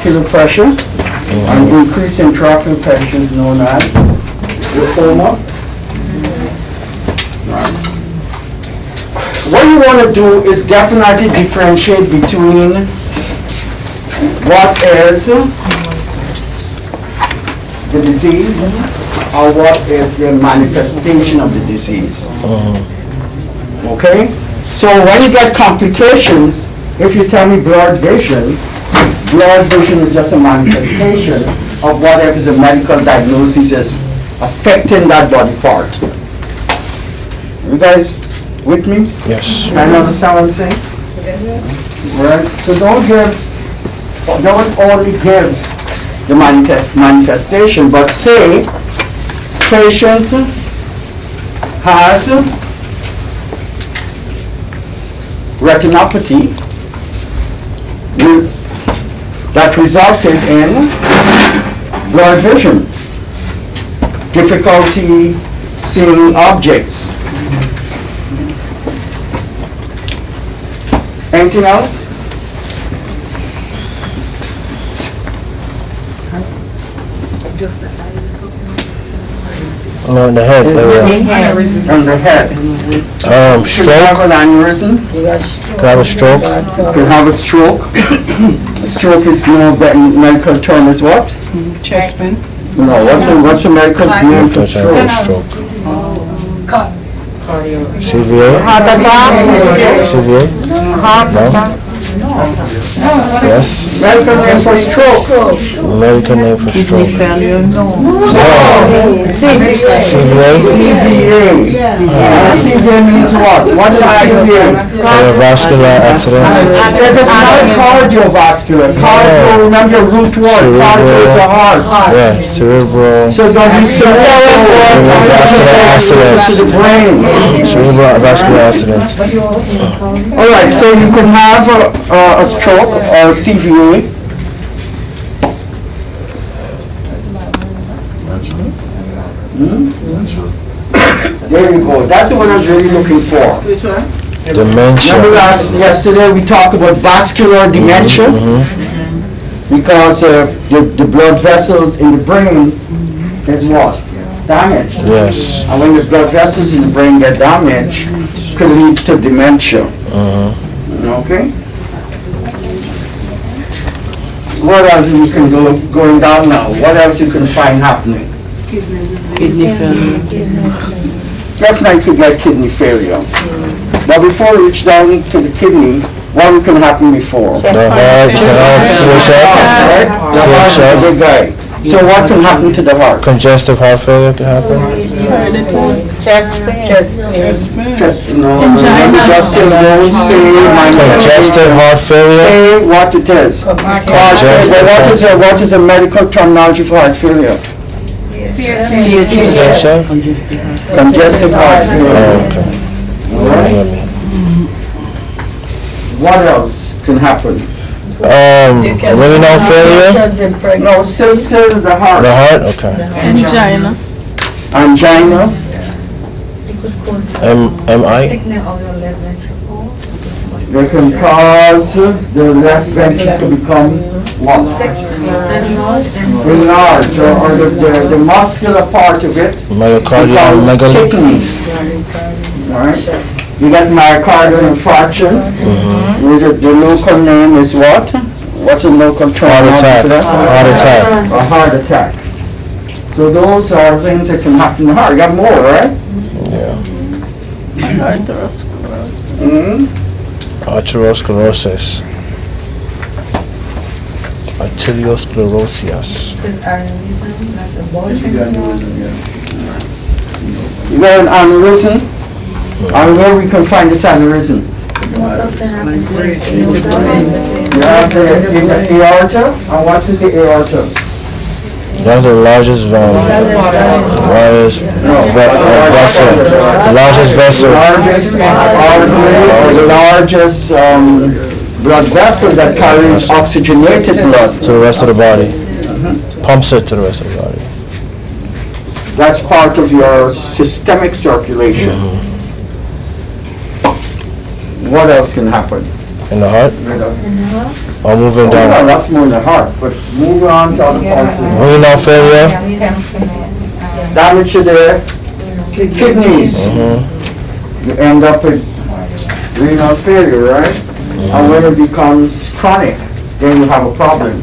intraocular pressure. An increase in intraocular pressure is known as glaucoma. What you want to do is definitely differentiate between what is the disease or what is the manifestation of the disease. Okay? So when you get complications, if you tell me blurred vision is just a manifestation of whatever the medical diagnosis is affecting that body part. You guys with me? Yes. Can you understand what I'm saying? Right? So don't only give the manifestation, but say patient has retinopathy that resulted in blurred vision, difficulty seeing objects. Anything else? No, in the head. On the head. Could Stroke. have an aneurysm. Could have a stroke. Could have a stroke. A stroke is medical term is what? Chest pain. No, what's a medical name for Could have a stroke? stroke. CVA. CVA. No. Yes. Medical name for stroke. Medical name for stroke. Failure. CVA. CVA. CVA means what? What is CVA? Cardiovascular accident. It is not cardiovascular. Cardio, remember your root word. Cardio is a heart. Yeah, cerebral. So don't be Vascular accidents. the brain. Cerebral vascular accidents. All right, so you can have a stroke or CVA. There you go. That's the one I was really looking for. Dementia. Remember yesterday we talked about vascular dementia? Because the blood vessels in the brain is what? Damaged. Yes. And when the blood vessels in the brain get damaged, could lead to dementia. Okay? What else you can going down now? What else you can find happening? Kidney failure. Definitely could get kidney failure. But before we reach down to the kidney, what can happen before? The heart can have CHF. Right? The heart is a big guy. So what can happen to the heart? Congestive heart failure can happen. Chest pain. Just, maybe just say, don't say my Congestive heart failure. Say what it is. What is a medical terminology for heart failure? CHF. Congestive heart failure. Okay. Alright? What else can happen? Renal failure. No, say the heart. The heart. Okay. Angina. Angina. MI. They can cause the left ventricle to become what? Enlarged, or the muscular part of it Myocardial becomes megaly. thickened. Right? You get myocardial infarction. The local name is what? What's the local term? Heart attack. for that? Heart attack. A heart attack. So those are things that can happen in the heart. You got more, right? Yeah. Mm-hmm. Arteriosclerosis. Arteriosclerosis. You got an aneurysm? And where we can find this aneurysm? You have the aorta, and what is the aorta? That's the largest vessel. Largest vessel. Largest artery, or the largest blood vessel that carries oxygenated blood. To the rest of the body. Pumps it to the rest of the body. That's part of your systemic circulation. What else can happen? In the heart. Or moving Oh, no, down. that's more in the heart, but moving on to other parts of the Renal failure. damage to the kidneys. You end up with renal failure, right? And when it becomes chronic, then you have a problem.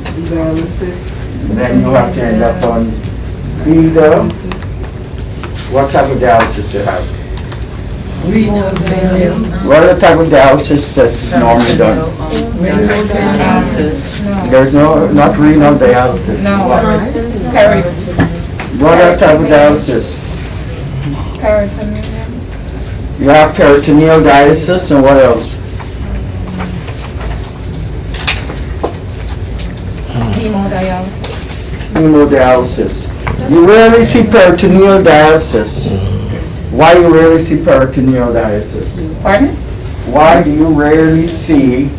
Then you have to end up on either, what type of dialysis you have? Renal failure. What are the type of dialysis that is normally done? Renal failure. There's no, not renal dialysis. No, What peritoneal. other type of dialysis? Peritoneal. You have peritoneal dialysis and what else? Hemodialysis. Hemodialysis. You rarely see peritoneal dialysis. Why you rarely see peritoneal dialysis? Pardon? Why do you rarely see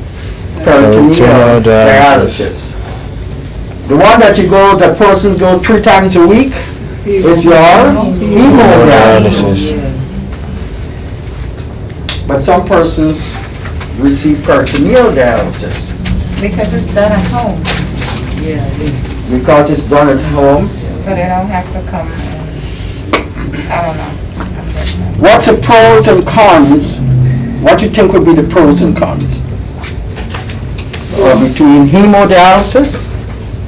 peritoneal Peritoneal dialysis? The one that you go, the person go 3 times a week is your hemodialysis. Dialysis. But some persons receive peritoneal dialysis Because it's done at home, because it's done at home. so they don't have to come and, I don't know. What's the pros and cons? What do you think would be the pros and cons between hemodialysis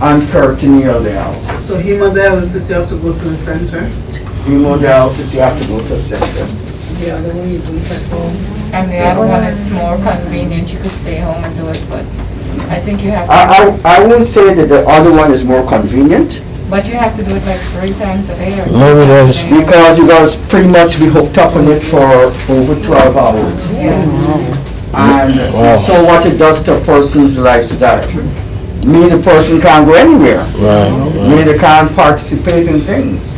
and peritoneal dialysis? So hemodialysis, you have to go to the center? Hemodialysis, you have to go to the center. The other one you do it at home? And the other one is more convenient, you could stay home and do it, but I think you have to, I wouldn't say that the other one is more convenient, but you have to do it like 3 times a day or Maybe there's- something. because you gotta pretty much be hooked up on it for over 12 hours. And Wow. so what it does to a person's lifestyle. Me, the person can't go anywhere. Right. Me, they can't participate in things.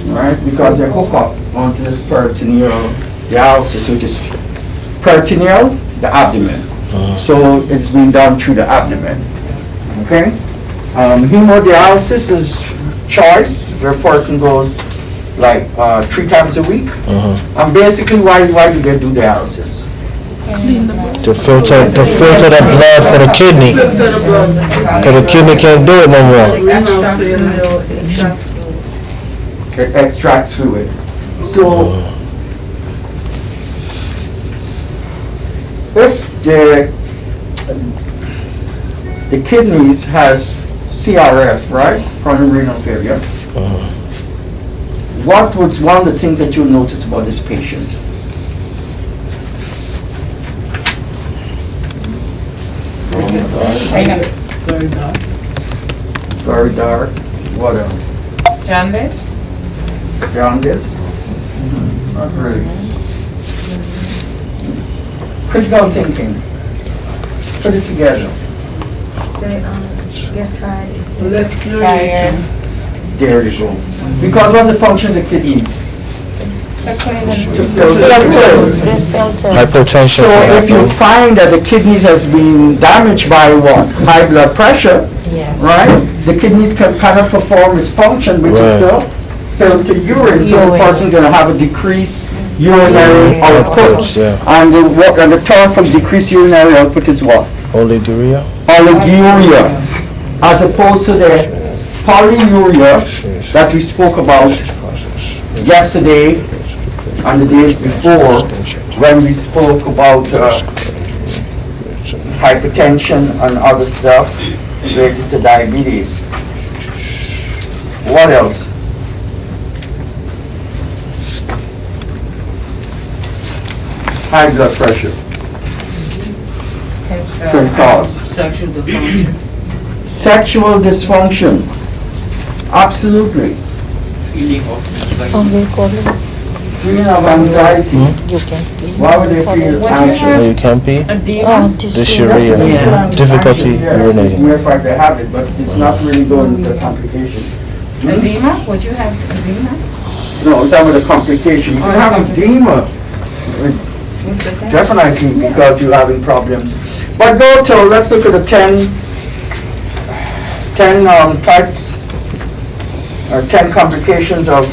Right? Because they hook up onto this peritoneal dialysis, which is peritoneal, the abdomen. So it's being done through the abdomen. Okay? Hemodialysis is choice, where a person goes like 3 times a week. And basically, why do they do dialysis? To filter the blood for the kidney. Filter the blood. Because the kidney can't do it no more. Renal failure. It extracts fluid. So, if the kidneys has CRF, right, chronic renal failure, what was one of the things that you notice about this patient? Very dark. Very dark. What else? Jaundice? Jaundice? Not really. Critical thinking. Put it together. They get tired. Less Tired. fluid. There you go. Because what's the function of the kidneys? To clean To and filter. Hypertension. So if you find that the kidneys has been damaged by what? High blood pressure, right? The kidneys cannot perform its function, which is to filter urine. So the person's gonna have a decreased urinary output. Yeah. And the term for decreased urinary output is what? Oliguria. Oliguria, as opposed to the polyuria that we spoke about yesterday and the days before when we spoke about hypertension and other stuff related to diabetes. What else? High blood pressure can cause. Sexual dysfunction. Sexual dysfunction, absolutely. Feeling of anxiety. Why would they feel What you anxious? have? You can't pee. Edema? Dysuria. Yeah. Difficulty Yeah. urinating. Matter of fact, they have it, but it's not really going to the complication. Edema? Would you have edema? No, it's not with a complication. You can have edema, definitely, because you're having problems. But go to, let's look at the 10 types, or 10 complications of,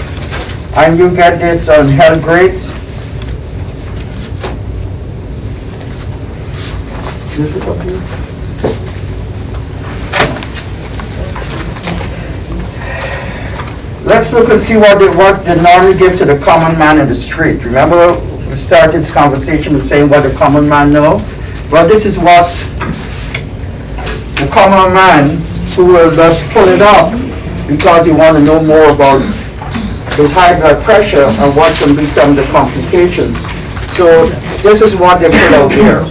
and you get this on health grades. This is up here. let's look and see what the normally give to the common man in the street. Remember, we started this conversation with saying what the common man know? Well, this is what the common man who will just pull it up because he want to know more about his high blood pressure and what can be some of the complications. So this is what they put out here.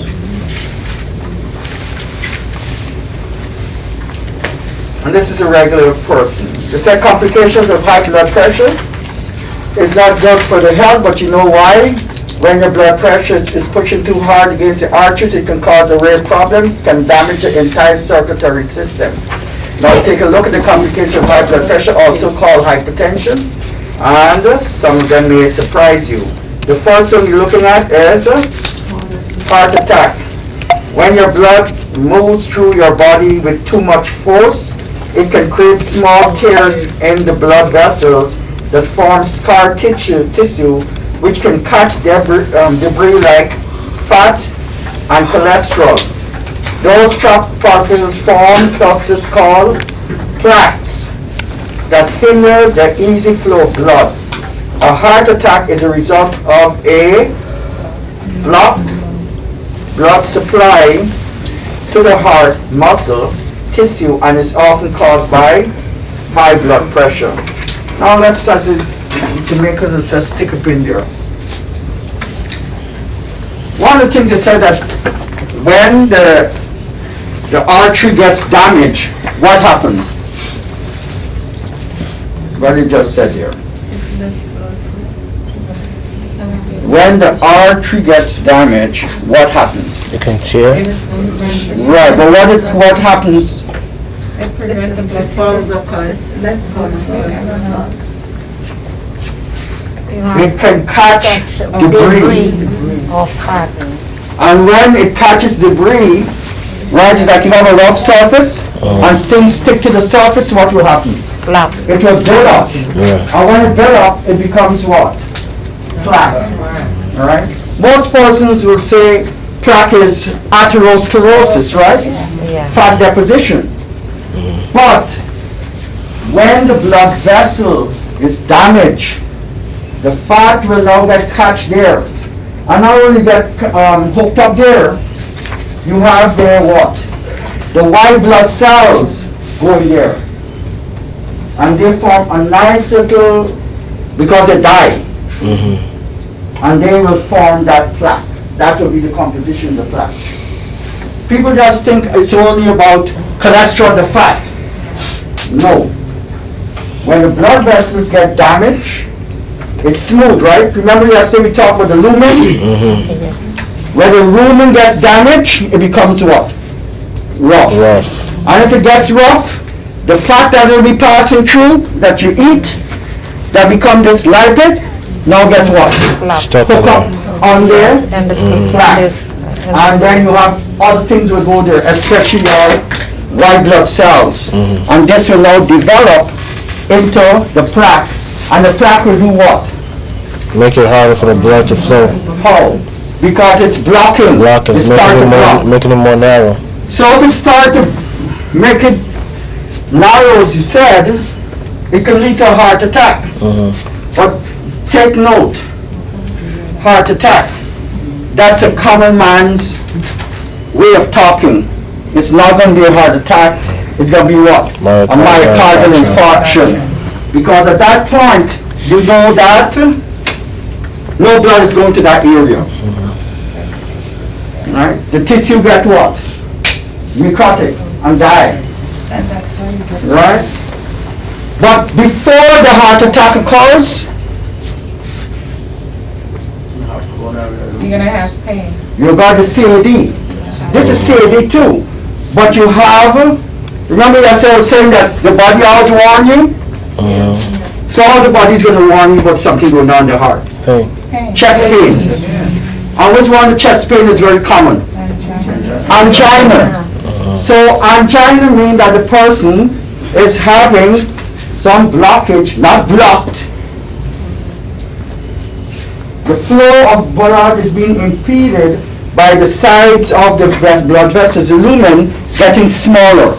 And this is a regular person. They said complications of high blood pressure. It's not good for the health, but you know why? When your blood pressure is pushing too hard against the arteries, it can cause a rare problems, can damage the entire circulatory system. Now take a look at the complications of high blood pressure, also called hypertension, and some of them may surprise you. The first one you're looking at is heart attack. When your blood moves through your body with too much force, it can create small tears in the blood vessels that form scar tissue which can catch debris like fat and cholesterol. Those trapped particles form clusters called plaques that hinder the easy flow of blood. A heart attack is a result of a blocked blood supply to the heart muscle tissue and is often caused by high blood pressure. Now let's to make it just stick up in there. One of the things they said that when the artery gets damaged, what happens? What you just said here. When the artery gets damaged, what happens? You can tear. Right, but what happens? It prevents the blood Follows flow. the cause. Let's go. It can catch debris. Of carbon. And when it catches debris, right, it's like you have a rough surface, and things stick to the surface, what will happen? It will build up. Yeah. And when it build up, it becomes what? Plaque. All right? Most persons will say plaque is atherosclerosis, right? Yeah. Fat deposition. But when the blood vessel is damaged, the fat will now get catch there. And not only get hooked up there, you have there what? The white blood cells going there. And they form a nice little, because they die. And they will form that plaque. That will be the composition of the plaque. People just think it's only about cholesterol, the fat. No. When the blood vessels get damaged, it's smooth, right? Remember yesterday we talked about the lumen? When the lumen gets damaged, it becomes what? Rough. Rough. And if it gets rough, the fat that will be passing through, that you eat, that become this lipid, now get what? Stuck Hook in up there. on there, And the plaque. And then you have other things will go there, especially your white blood cells. And this will now develop into the plaque. And the plaque will do what? Make it harder for the blood to flow. How? Because it's blocking. Blocking. It starts to block. Making it more narrow. So if it start to make it narrow, as you said, it can lead to a heart attack. But take note, heart attack, that's a common man's way of talking. It's not going to be a heart attack, it's going to be what? A myocardial infarction. Because at that point, you know that no blood is going to that area. Right? The tissue get what? Necrotic and die. Right? But before the heart attack occurs, You're gonna have pain. you got the CAD. This is CAD too. But you have, remember yesterday I was saying that the body always warn you? So how the body's going to warn you about something going on in the heart? Hey. Chest pain. I always warn the chest pain is very common. Angina. So angina means that the person is having some blockage, not blocked. The flow of blood is being impeded by the sides of the blood vessels, the lumen, getting smaller.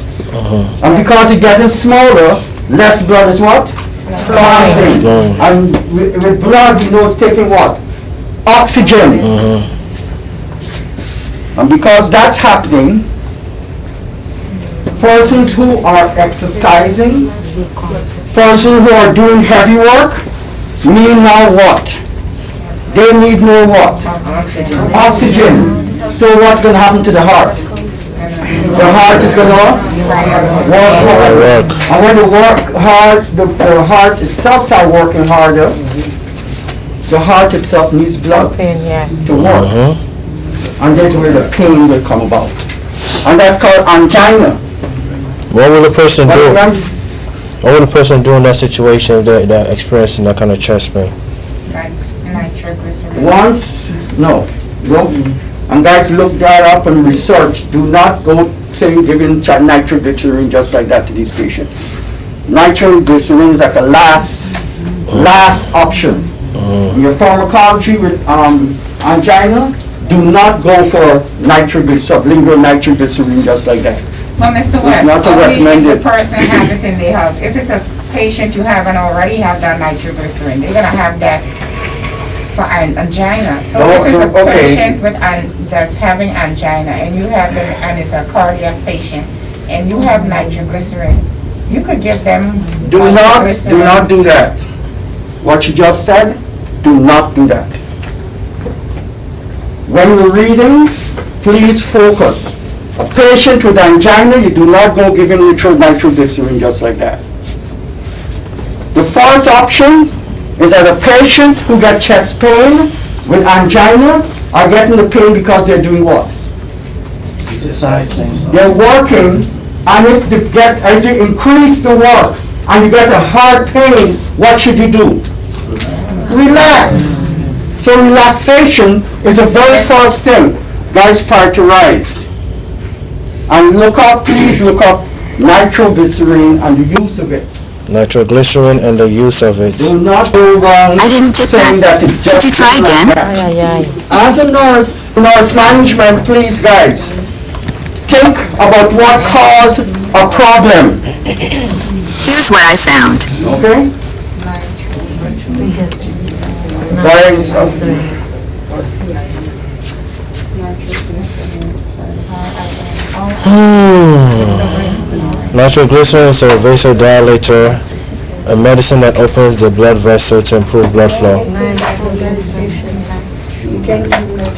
And because it's getting smaller, less blood is what? Flowing. Flowing. And with blood, you know it's taking what? Oxygen. And because that's happening, persons who are exercising, persons who are doing heavy work, need now what? They need more what? Oxygen. So what's going to happen to the heart? The heart is going to work hard. And when you work hard, the heart itself starts working harder. The heart itself needs blood to work. And that's where the pain will come about. And that's called angina. What will the person But do? remember, What will the person do in that situation if they're experiencing that kind of chest pain? Nitroglycerin. once, no. And guys, look that up and research. Do not go saying giving nitroglycerin just like that to these patients. Nitroglycerin is like a last option. In your pharmacology with angina, do not go for sublingual nitroglycerin just like that. Well, Mr. West, not only if recommended. the person has it and they have, if it's a patient you haven't already have that nitroglycerin, they're gonna have that for angina. So if it's a Okay. patient with that's having angina and you have them, and it's a cardiac patient, and you have nitroglycerin, you could give them Do not nitroglycerin. do that. What you just said, do not do that. When you're reading, please focus. A patient with angina, you do not go giving nitroglycerin just like that. The first option is that a patient who got chest pain with angina are getting the pain because they're doing what? They're working, and if they increase the work and you get a heart pain, what should you do? Relax. So relaxation is the very first thing. Guys, prioritize. And please look up nitroglycerin and the use of it. Nitroglycerin and the use of it. Do not go wrong saying that it's just like that. As a nurse management, please guys, think about what caused a problem. Here's what I found. Okay? Guys, Nitroglycerin is a vasodilator, a medicine that opens the blood vessel to improve blood flow.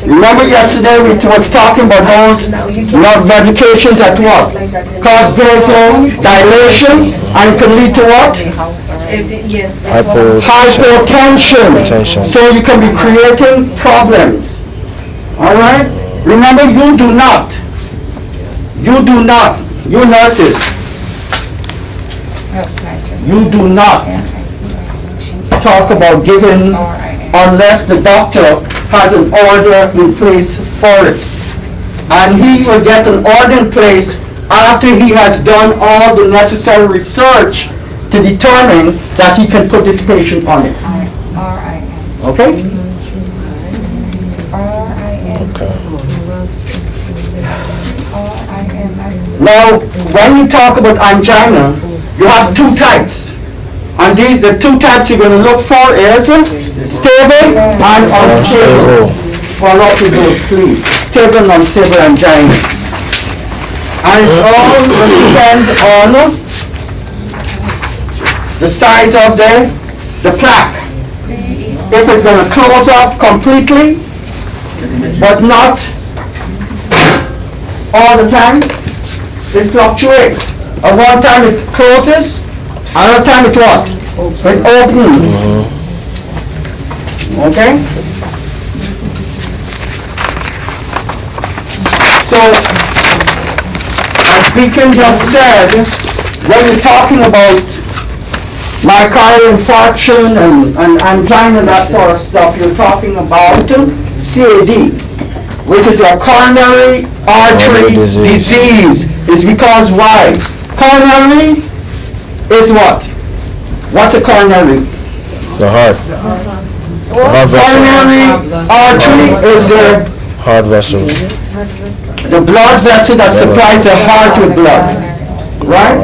remember yesterday we was talking about those medications that what? Cause vasodilation and can lead to what? Hypotension. So you can be creating problems. Alright? Remember, you do not, you nurses, you do not talk about giving unless the doctor has an order in place for it. And he will get an order in place after he has done all the necessary research to determine that he can put this patient on it. Okay? Now, when you talk about angina, you have two types. And the two types you're going to look for is stable and unstable. Follow up with those, please. Stable and unstable angina. And it all depends on the size of the plaque. If it's going to close off completely, but not all the time, it fluctuates. At one time it closes, another time it what? It opens. Okay? So, as Beacon just said, when you're talking about myocardial infarction and angina and that sort of stuff, you're talking about CAD, which is a coronary artery disease. It's because why? Coronary is what? What's a coronary? The heart. The heart vessel. Coronary artery is the Heart vessels. blood vessel that supplies the heart with blood. Right?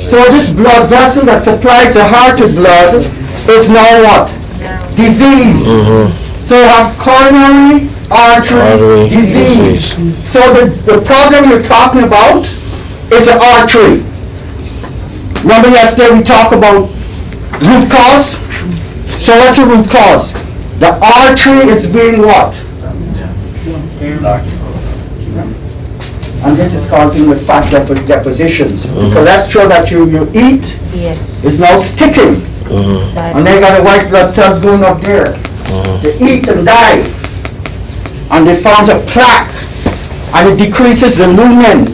So this blood vessel that supplies the heart with blood is now what? Disease. So you have coronary artery Artery disease. disease. So the problem you're talking about is the artery. Remember yesterday we talked about root cause? So what's the root cause? The artery is being what? And this is causing the fat depositions. The cholesterol that you eat Yes. is now sticking. And they got the white blood cells going up there. They eat and die. And they form a plaque. And it decreases the lumen.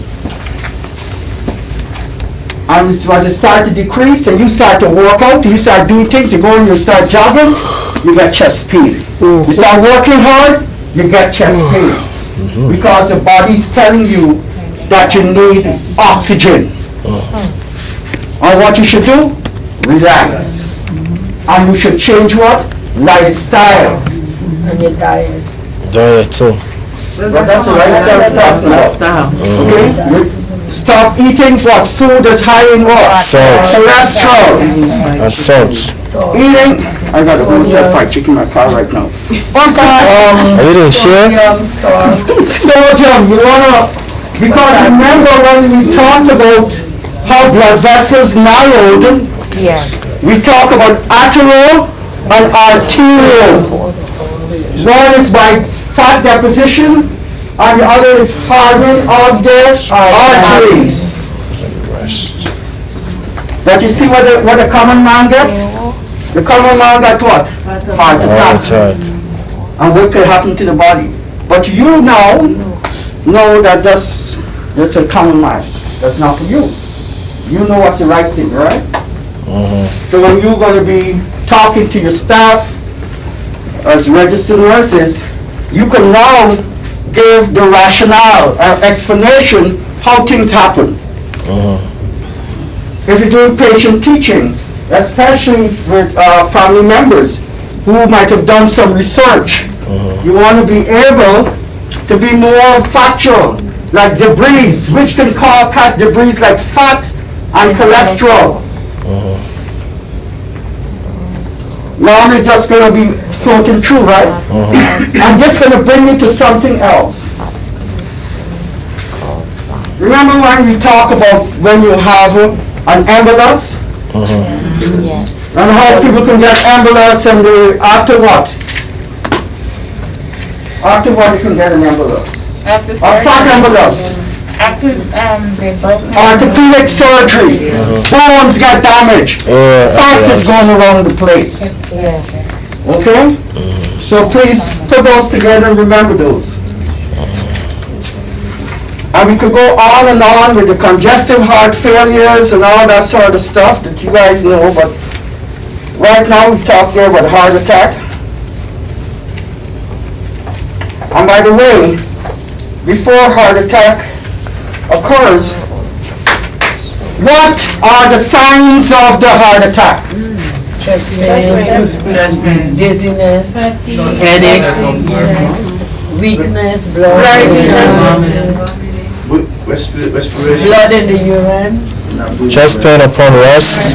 And as it starts to decrease, and you start to work out, you start doing things, you go and you start jogging, you get chest pain. You start working hard, you get chest pain. Because the body's telling you that you need oxygen. And what you should do? Relax. And you should change what? Lifestyle. And your diet. Diet too. But that's the lifestyle stuff now. Okay? You stop eating what? Food that's high in what? Salt. Cholesterol. And salt. Eating, I got a whole set of fried chicken in my car right now. Are you didn't share? Sodium, you wanna, because remember when we talked about how blood vessels narrowed, Yes. we talk about arterial and arterial. One is by fat deposition and the other is hardening of the arteries. Rest. But you see what the common man get? The common man got what? Heart All the attack. time. And what could happen to the body. But you now know that that's a common man. That's not for you. You know what's the right thing, right? So when you're going to be talking to your staff as registered nurses, you can now give the rationale, explanation how things happen. If you're doing patient teaching, especially with family members who might have done some research, you want to be able to be more factual, like debris, which can cause debris like fat and cholesterol. Now you're just going to be floating through, right? I'm just going to bring you to something else. Remember when we talk about when you have an ambulance? And how people can get ambulance and they, after what? After what you can get an ambulance? After A fat ambulance. After they broke Orthopedic surgery. Bones got damaged. Fat is going around the place. Okay? So please put those together and remember those. And we could go on and on with the congestive heart failures and all that sort of stuff that you guys know, but right now we talk there about heart attack. And by the way, before heart attack occurs, what are the signs of the heart attack? Chest pain, dizziness, headache, weakness, blood in the urine, Chest pain upon rest.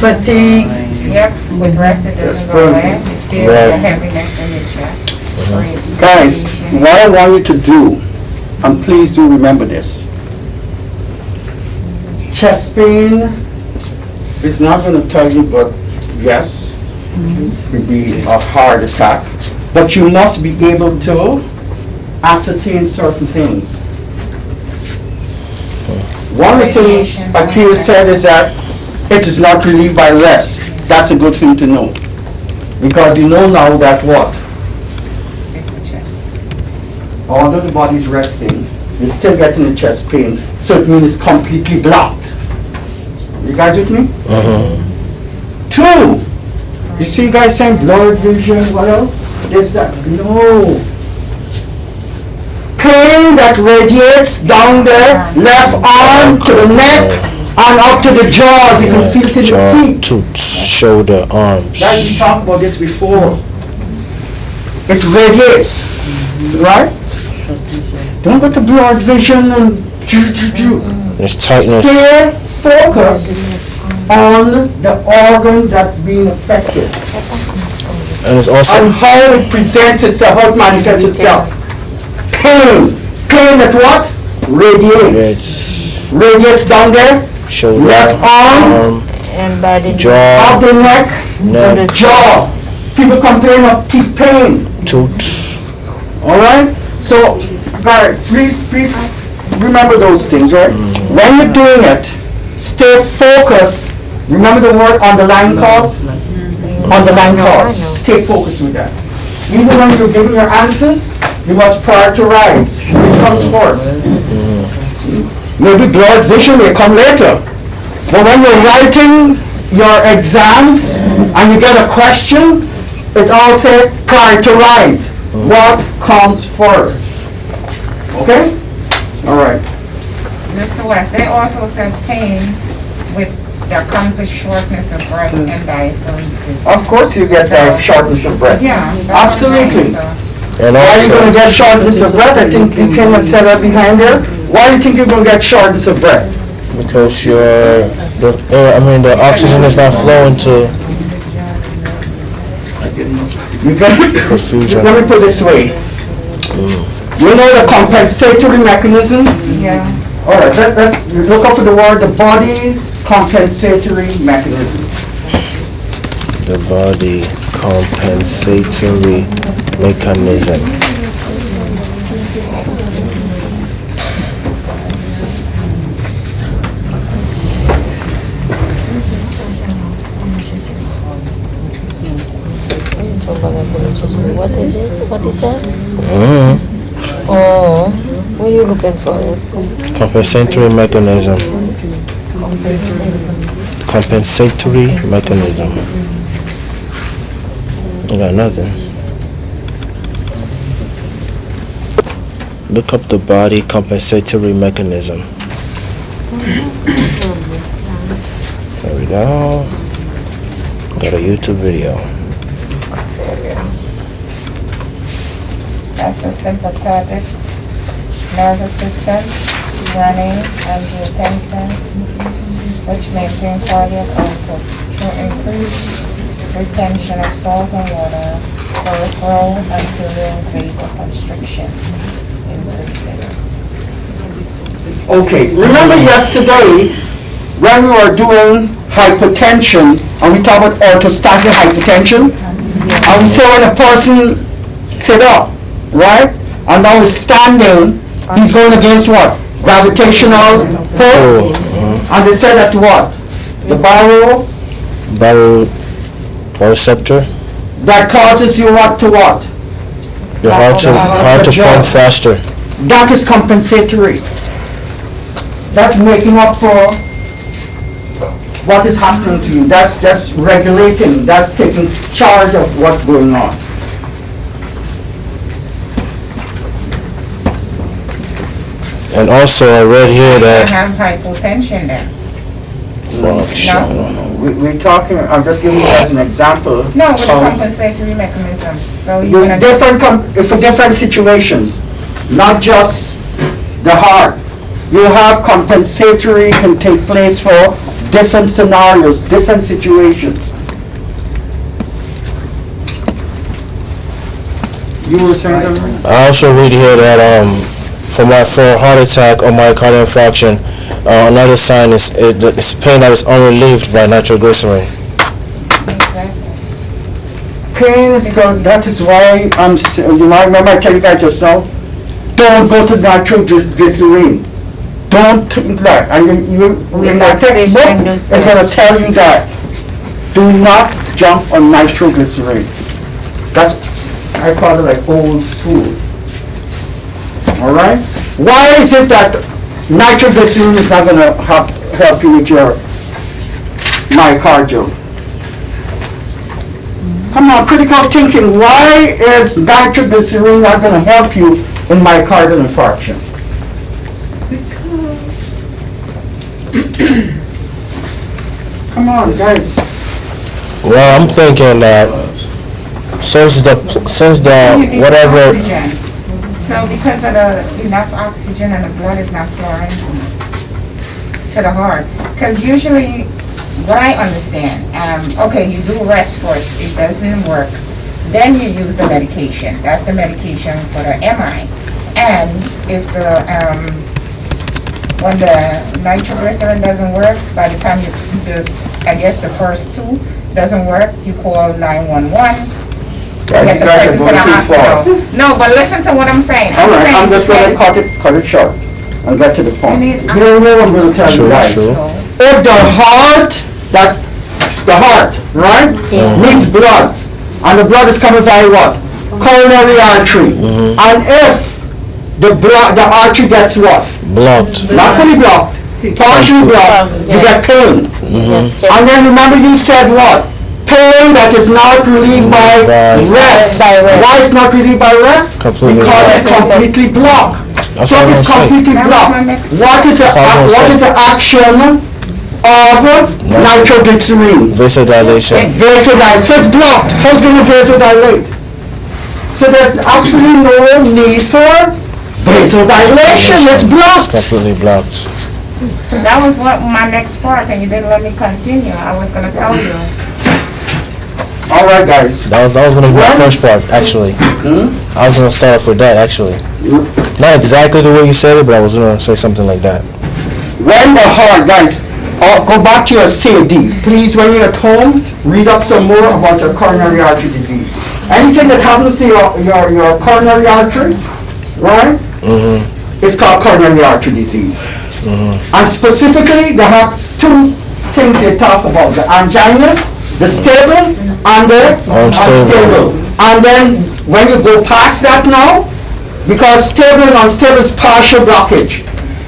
fatigue. Yep, with rest it doesn't go away. You feel Right. the heaviness in your chest. Guys, what I want you to do, and please do remember this. Chest pain is not going to tell you, but yes, it could be a heart attack. But you must be able to ascertain certain things. One of the things Akira said is that it is not relieved by rest. That's a good thing to know. Because you know now that what? It's the chest. Although the body is resting, you're still getting the chest pain, so it means it's completely blocked. You guys with me? Two, you see guys saying blurred vision, what else? There's that, no. Pain that radiates down there, left arm to the neck, and up to the jaws, you can feel it in the Jaw, teeth. tooth, shoulder, arms. Guys, we talked about this before. It radiates, right? Don't get the blurred vision and There's tightness. stay focus on the organ that's being affected And it's also and how it presents itself, how it manifests itself. Pain. Pain that what? Radiates. Radiates down there. shoulder, Left arm, And body. jaw, up the neck, neck, jaw. People complain of teeth pain. tooth. All right? So, guys, please remember those things, right? When you're doing it, stay focused. Remember the word underline calls? Underline calls. Stay focused with that. Even when you're giving your answers, you must prioritize. It comes first. Maybe blurred vision may come later. But when you're writing your exams and you get a question, it all says prioritize. What comes first? Okay? All right. Mr. West, they also said pain that comes with shortness of breath and diaphoresis. Of course you get that shortness of breath. Yeah. that's what I'm saying, Absolutely. so. And Why are you going to also, get shortness of breath? I think you came and said that behind there. Why do you think you're going to get shortness of breath? because the oxygen is not flowing to You get perfusion. Let me put it this way. You know the compensatory mechanism? Yeah. All right, let's look up for the word, the body compensatory mechanism. The body compensatory mechanism. What is it? What is that? Mm. Oh, what are you looking for? Compensatory mechanism. Compensatory mechanism. I got nothing. Look up the body compensatory mechanism. There we go. Got a YouTube video. That's the sympathetic nervous system, running, angiotensin, which maintain cardiac output to increase retention of salt and water, peripheral anterior vasoconstriction increasing. Okay, remember yesterday when we were doing hypertension and we talked about orthostatic hypertension? And we said when a person sit up, right? And now he's standing, he's going against what? Gravitational pull. And they said that what? The Baroreceptor. that causes you what to what? Your heart to pump faster. That is compensatory. That's making up for what is happening to you. That's just regulating. That's taking charge of what's going on. And also I read here You that have hypotension then. We're talking, I'm just giving you as an example. No, with the of compensatory mechanism. So you're the gonna different, for different situations, not just the heart. You have compensatory can take place for different scenarios, different situations. You were saying something? I also read here that for a heart attack or myocardial infarction, another sign is it's pain that is unrelieved by nitroglycerin. Pain is good, that is why you might remember I tell you guys just now, don't go to nitroglycerin. Don't think that. And in my textbook, it's going to tell you that. Do not jump on nitroglycerin. That's, I call it like old school. Alright? Why is it that nitroglycerin is not going to help you with your myocardial? Come on, critical thinking. Why is nitroglycerin not going to help you in myocardial infarction? Come on, guys. Well, I'm thinking that since the whatever. Oxygen. So because of the enough oxygen and the blood is not flowing to to the heart. Because usually, what I understand, okay, you do rest first, it doesn't work. Then you use the medication. That's the medication for the MI. And if when the nitroglycerin doesn't work, by the time I guess the first two doesn't work, you call 911. Guys, Get you the guys are person to going the too far. hospital. No, but listen to what I'm saying. All right, I'm just gonna because- cut it short and get to the point. I mean, Here I'm gonna tell you Sure, guys. sure. If the heart, right, needs blood, and the blood is coming via what? Coronary artery. And if the artery gets what? Blocked. Not fully blocked, partially blocked, you get pain. Yes, And then remember you said what? Pain that is not relieved by By rest. By rest. Why is not relieved by rest? Completely Because it's blocked. completely blocked. That's So what if I'm it's saying. completely That was blocked, my next what is That's what I'm the action of nitroglycerin? Vasodilation. Vasodilate. So it's blocked. How's going to vasodilate? So there's absolutely no need for vasodilation. It's It's blocked. completely blocked. That was what my next part, and you didn't let me continue. I was gonna tell you. All right, guys. That was gonna be my What? first part, actually. I was gonna start off with that, actually. Not exactly the way you said it, but I was gonna say something like that. When the heart, guys, go back to your CAD. Please, when you're at home, read up some more about your coronary artery disease. Anything that happens to your coronary artery, right? It's called coronary artery disease. And specifically, they have two things they talk about: the anginas, the stable, and the unstable. And then when you go past that now, because stable and unstable is partial blockage.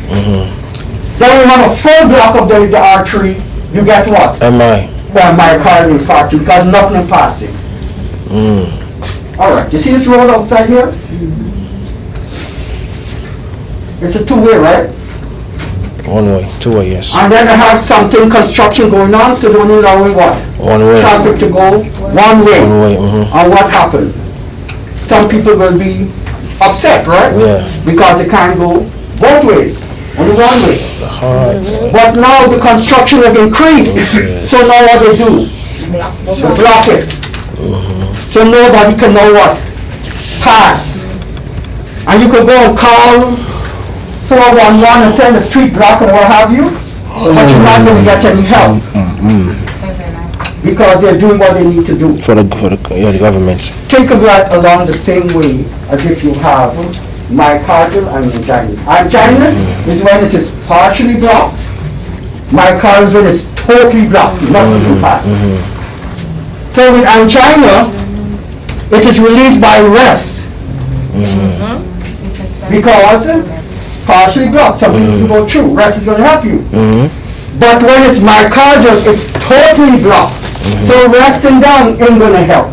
Then when you have a full block of the artery, you get what? MI. Myocardial infarction, because nothing is passing. All right, you see this road outside here? It's a two-way, right? One way, two way, yes. And then they have something, construction going on, so they only allowing what? One way. Traffic to go one way. One way, And what happened? Some people will be upset, right? Yeah. Because they can't go both ways, only one way. The heart. But now the construction have increased, so now what they do? They block it. So nobody can know what? Pass. And you could go and call 411 and send a street block and what have you, but you're not going to get any help. Because they're doing what they need to do. For the government. Think of that along the same way as if you have myocardial and angina. Angina is when it is partially blocked. Myocardial is when it's totally blocked, nothing to pass. So with angina, it is relieved by rest. Because partially blocked, something needs to go through. Rest is going to help you. But when it's myocardial, it's totally blocked. So resting down ain't going to help.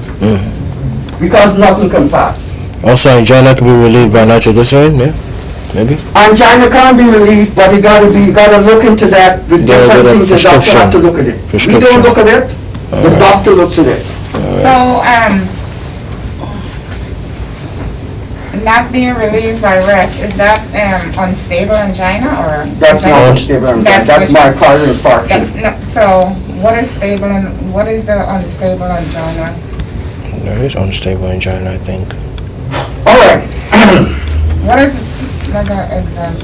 Because nothing can pass. Also, angina can be relieved by nitroglycerin, yeah? Maybe? Angina can be relieved, but you gotta look into that with Gotta different get a things. The doctor have to prescription. look at it. We Prescription. don't look at it, the doctor looks at it. So, not being relieved by rest, is that unstable angina or? That's is that- not unstable angina, That's that's what- myocardial infarction. that- no, So, what is stable and, what is the unstable angina? There is unstable angina, I think. All right, What is, like an example,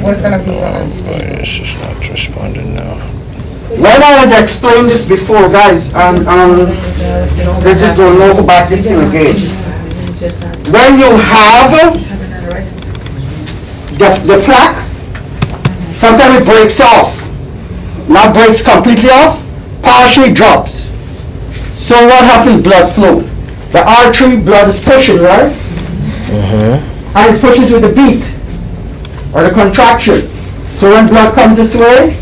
what's gonna be the unstable? It's just not responding now. when I had explained this before, guys, let's just go over back this thing again. When you have the plaque, sometimes it breaks off. Not breaks completely off, partially drops. So what happens? Blood flow. The artery, blood is pushing, right? And it pushes with the beat or the contraction. So when blood comes this way,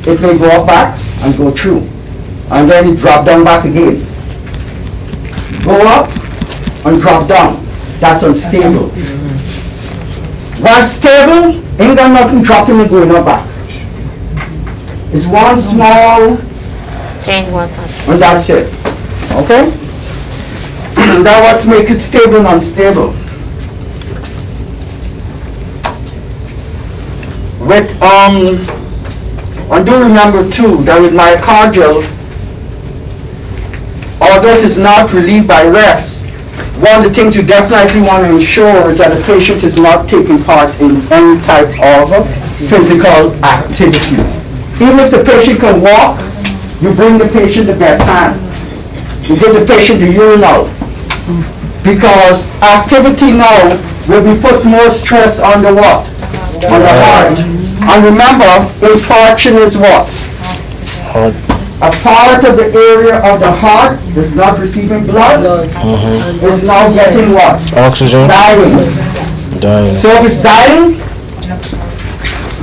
it may go up back and go through. And then it drop down back again. Go up and drop down. That's unstable. What's stable, ain't got nothing dropping and going up back. It's one small, Change one part. and that's it. Okay? That's what makes it stable and unstable. With And do remember too, that with myocardial, although it is not relieved by rest, one of the things you definitely want to ensure is that the patient is not taking part in any type of physical activity. Even if the patient can walk, you bring the patient to bedtime. You give the patient the urinal. Because activity now will be put more stress on the what? On the heart. And remember, infarction is what? Heart. A part of the area of the heart is not receiving blood, is now getting what? Oxygen. Dying. Dying. So if it's dying,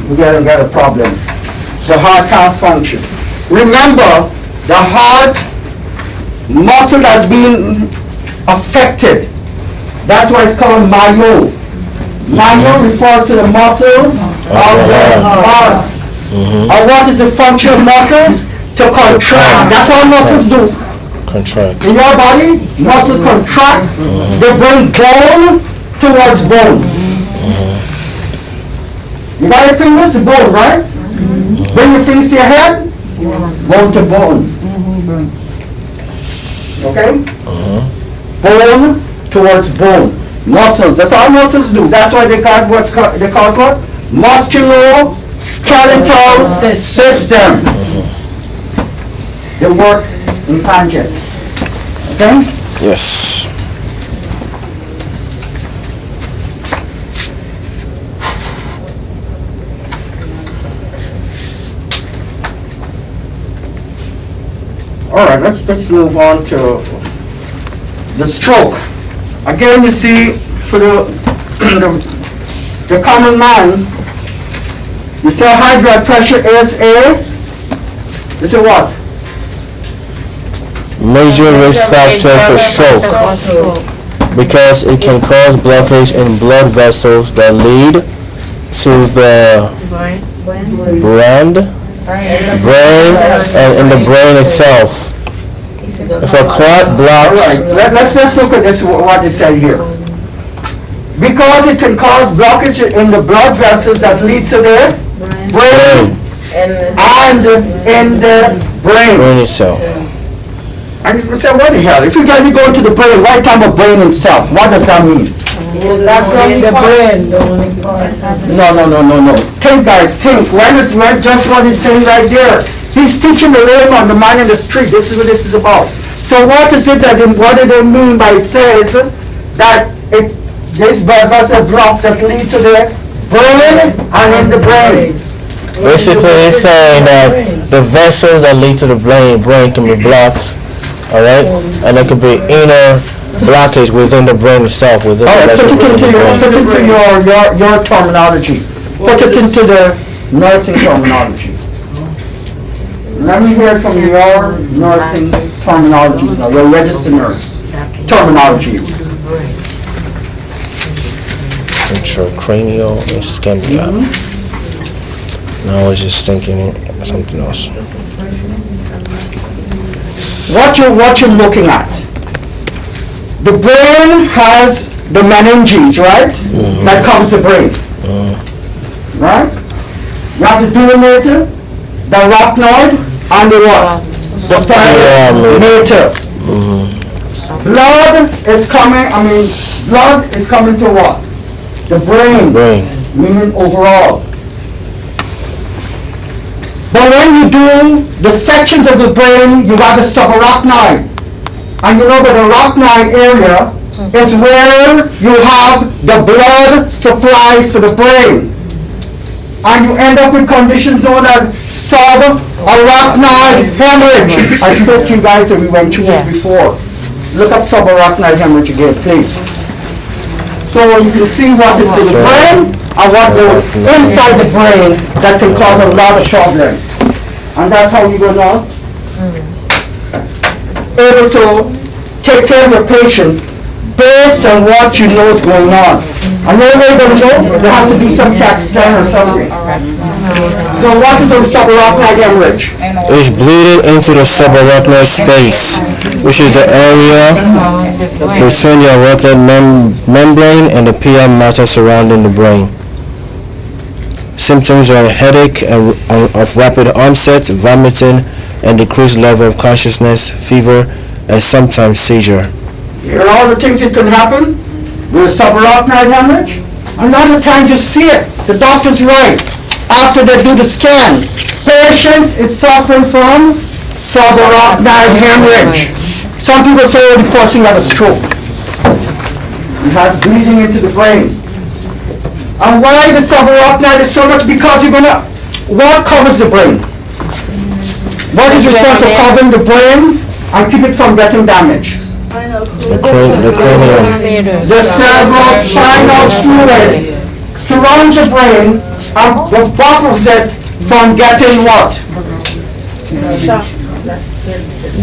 we got a problem. The heart can't function. Remember, the heart muscle has been affected. That's why it's called myo. Myo refers to the muscles of the heart. And what is the function of muscles? To contract. That's all muscles do. Contract. In your body, muscle contract. They bring bone towards bone. You got your fingers to bone, right? Bring your fingers to your head, bone to bone. Okay? Bone towards bone. Muscles, that's all muscles do. That's why they call they call what? Musculoskeletal system. They work in tangent. Okay? Yes. All right, let's move on to the stroke. Again, you see, for the common man, you say high blood pressure is a what? Major risk factor for stroke because it can cause blockage in blood vessels that lead to the brain and in the brain itself. If a clot blocks, Let's look at this, what they said here. Because it can cause blockage in the blood vessels that leads to the brain and in the brain. brain itself. And you say, what the hell? If you guys go into the brain, why talk about brain itself? What does that mean? That's from the brain. No. Think, guys, think. Why just what he's saying right there? He's teaching the layman, the man in the street. This is what this is about. So what is it that, what do they mean by it says that this blood vessel blocks that lead to the brain and in the brain? Basically, it's saying that the vessels that lead to the brain can be blocked, all right, and there could be inner blockage within the brain itself. Within All right, the put it into your terminology. Put it into the nursing terminology. Let me hear from your nursing terminologies now, your registered nurse terminologies. Intracranial ischemia. Now I was just thinking something else. What you're looking at. The brain has the meninges, right? That covers the brain. Right? You have the duometer, the arachnoid, and the what? The pyramater. Blood is coming to what? The brain. Meaning overall. But when you do the sections of the brain, you got the subarachnoid. And you know that the arachnoid area is where you have the blood supply for the brain. And you end up with conditions known as subarachnoid hemorrhage. I spoke to you guys and we went through this before. Look up subarachnoid hemorrhage again, please. So you can see what is in the brain and what goes inside the brain that can cause a lot of problems. And that's how you're gonna able to take care of your patient based on what you know is going on. And the only way you're gonna know, there have to be some CAT scan or something. So what is a subarachnoid hemorrhage? It's bleeding into the subarachnoid space, which is the area between the arachnoid membrane and the pia mater surrounding the brain. Symptoms are headache of rapid onset, vomiting, and decreased level of consciousness, fever, and sometimes seizure. Here are all the things that can happen with a subarachnoid hemorrhage. Another time you see it, the doctor's right. After they do the scan, patient is suffering from subarachnoid hemorrhage. Some people say, oh, the person had a stroke. He has bleeding into the brain. And why the subarachnoid is so much? Because what covers the brain? What is responsible for covering the brain and keep it from getting damaged? The cranium. The cerebrospinal fluid surrounds the brain and buffers it from getting what?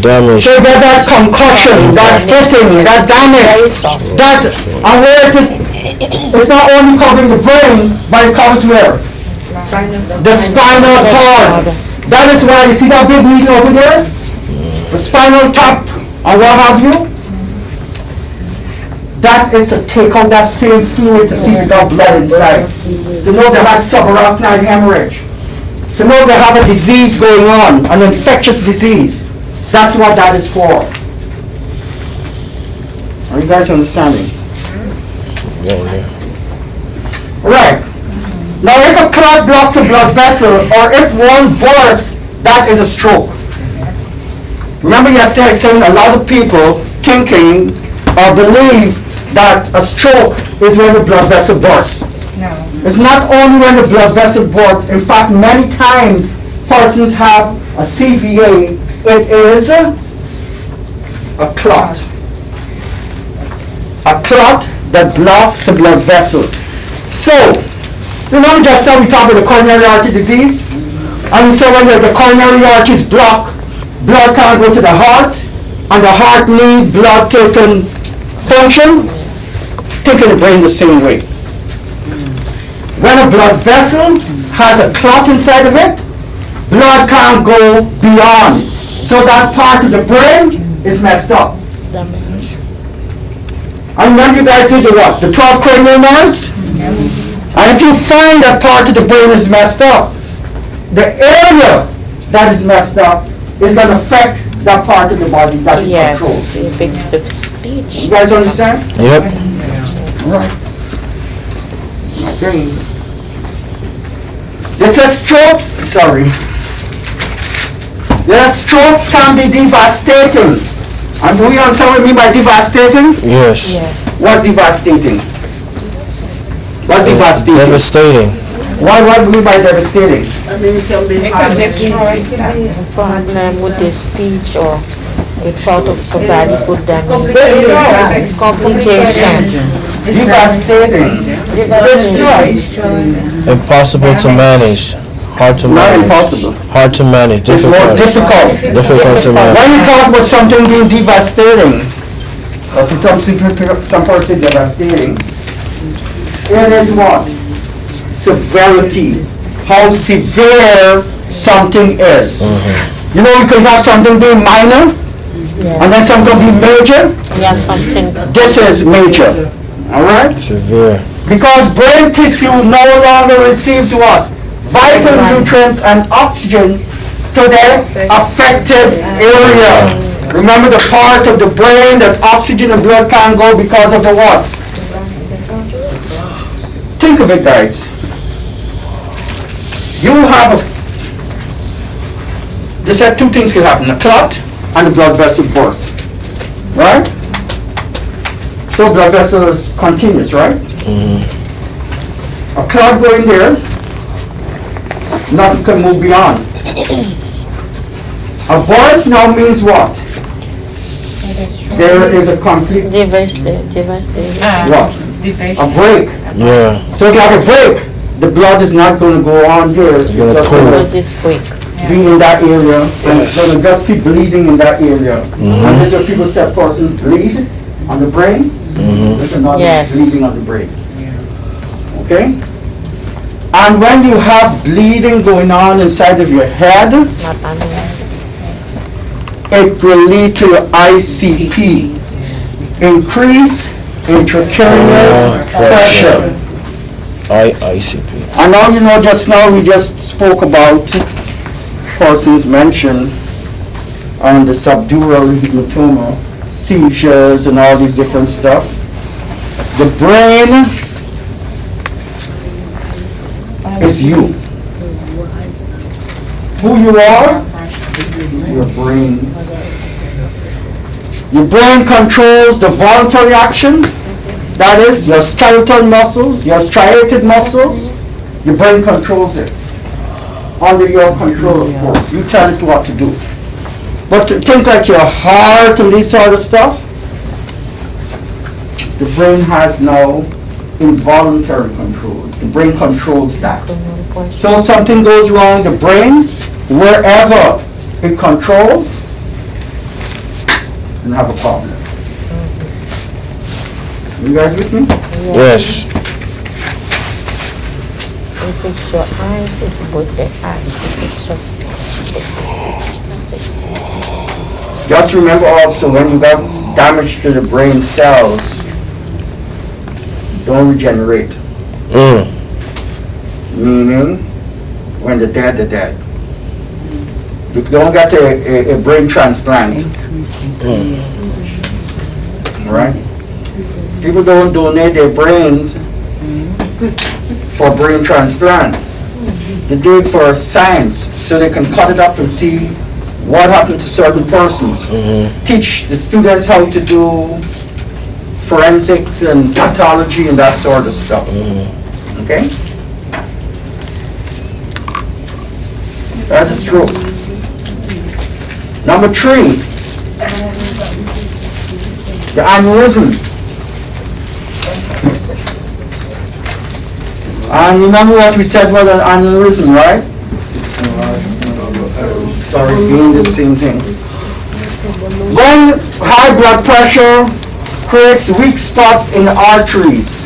Damage. So get that concussion, that hitting, that damage, that, and where is it? It's not only covering the brain, but it covers where? The spinal cord. That is why, you see that big needle over there? The spinal tap, and what have you? That is to take out that same fluid to see if you got blood inside. To know they had subarachnoid hemorrhage. To know they have a disease going on, an infectious disease. That's what that is for. Are you guys understanding? Right. Now if a clot blocks a blood vessel, or if one bursts, that is a stroke. Remember yesterday I said a lot of people thinking or believe that a stroke is when the blood vessel bursts. No. It's not only when the blood vessel bursts. In fact, many times persons have a CVA. It is a clot. A clot that blocks the blood vessel. So, remember just now we talked about the coronary artery disease? And we said when the coronary arteries block, blood can't go to the heart, and the heart needs blood taken function. Think of the brain the same way. When a blood vessel has a clot inside of it, blood can't go beyond. So that part of the brain is messed up. And when you guys did the what? The 12 cranial nerves? And if you find that part of the brain is messed up, the area that is messed up is going to affect that part of the body that it controls. Yes, if it's the speech. You guys understand? Yep. Right. Okay. The strokes, the strokes can be devastating. And do we understand what I mean by devastating? Yes. What's devastating? What's devastating? Devastating. What do we mean by devastating? It could destroy stuff. Problem with the speech or a part of the body could damage. Complication. Devastating. Impossible to manage. Hard to Not manage. impossible. Hard to manage. It's more Difficult. difficult. Difficult to manage. When you talk about something being devastating, or to some person devastating, it is what? Severity. How severe something is. You know, you can have something being minor, and then something be major. Yeah, something. This is major. Alright? Severe. Because brain tissue no longer receives what? Vital nutrients and oxygen to the affected area. Remember the part of the brain that oxygen and blood can't go because of the what? Think of it, guys. You have they said two things can happen, a clot and the blood vessel burst. Right? So blood vessel is continuous, right? A clot going there, nothing can move beyond. A burst now means what? There is a complete Devastating. what? A break. Yeah. So if you have a break, the blood is not going to go on here. It's gonna just cool. gonna Because it's quick. be in that area, and it's going to just keep bleeding in that area. And these are people said persons bleed on the brain. There's another Yes. bleeding on the brain. Okay? And when you have bleeding going on inside of your head, Not animals. it will lead to ICP, increased intracranial pressure. ICP. I know you know just now we just spoke about persons mentioned on the subdural hematoma, seizures and all these different stuff. The brain is you. Who you are is your brain. Your brain controls the voluntary action, that is your skeletal muscles, your striated muscles. Your brain controls it. Under your control, of course. You tell it what to do. But things like your heart and this sort of stuff, the brain has now involuntary control. The brain controls that. So if something goes wrong, the brain, wherever it controls, you have a problem. You guys with me? Yes. If it's your eyes, it's both the eyes. If it's your speech, it's the speech. That's it. Just remember also when you got damage to the brain cells, don't regenerate. Meaning, when they're dead, they're dead. You don't get a brain transplant. Right? People don't donate their brains for brain transplant. They do it for science, so they can cut it up and see what happened to certain persons. Teach the students how to do forensics and pathology and that sort of stuff. Okay? That's a stroke. Number 3, the aneurysm. And remember what we said about an aneurysm, right? Sorry, being the same thing. When high blood pressure creates weak spots in the arteries,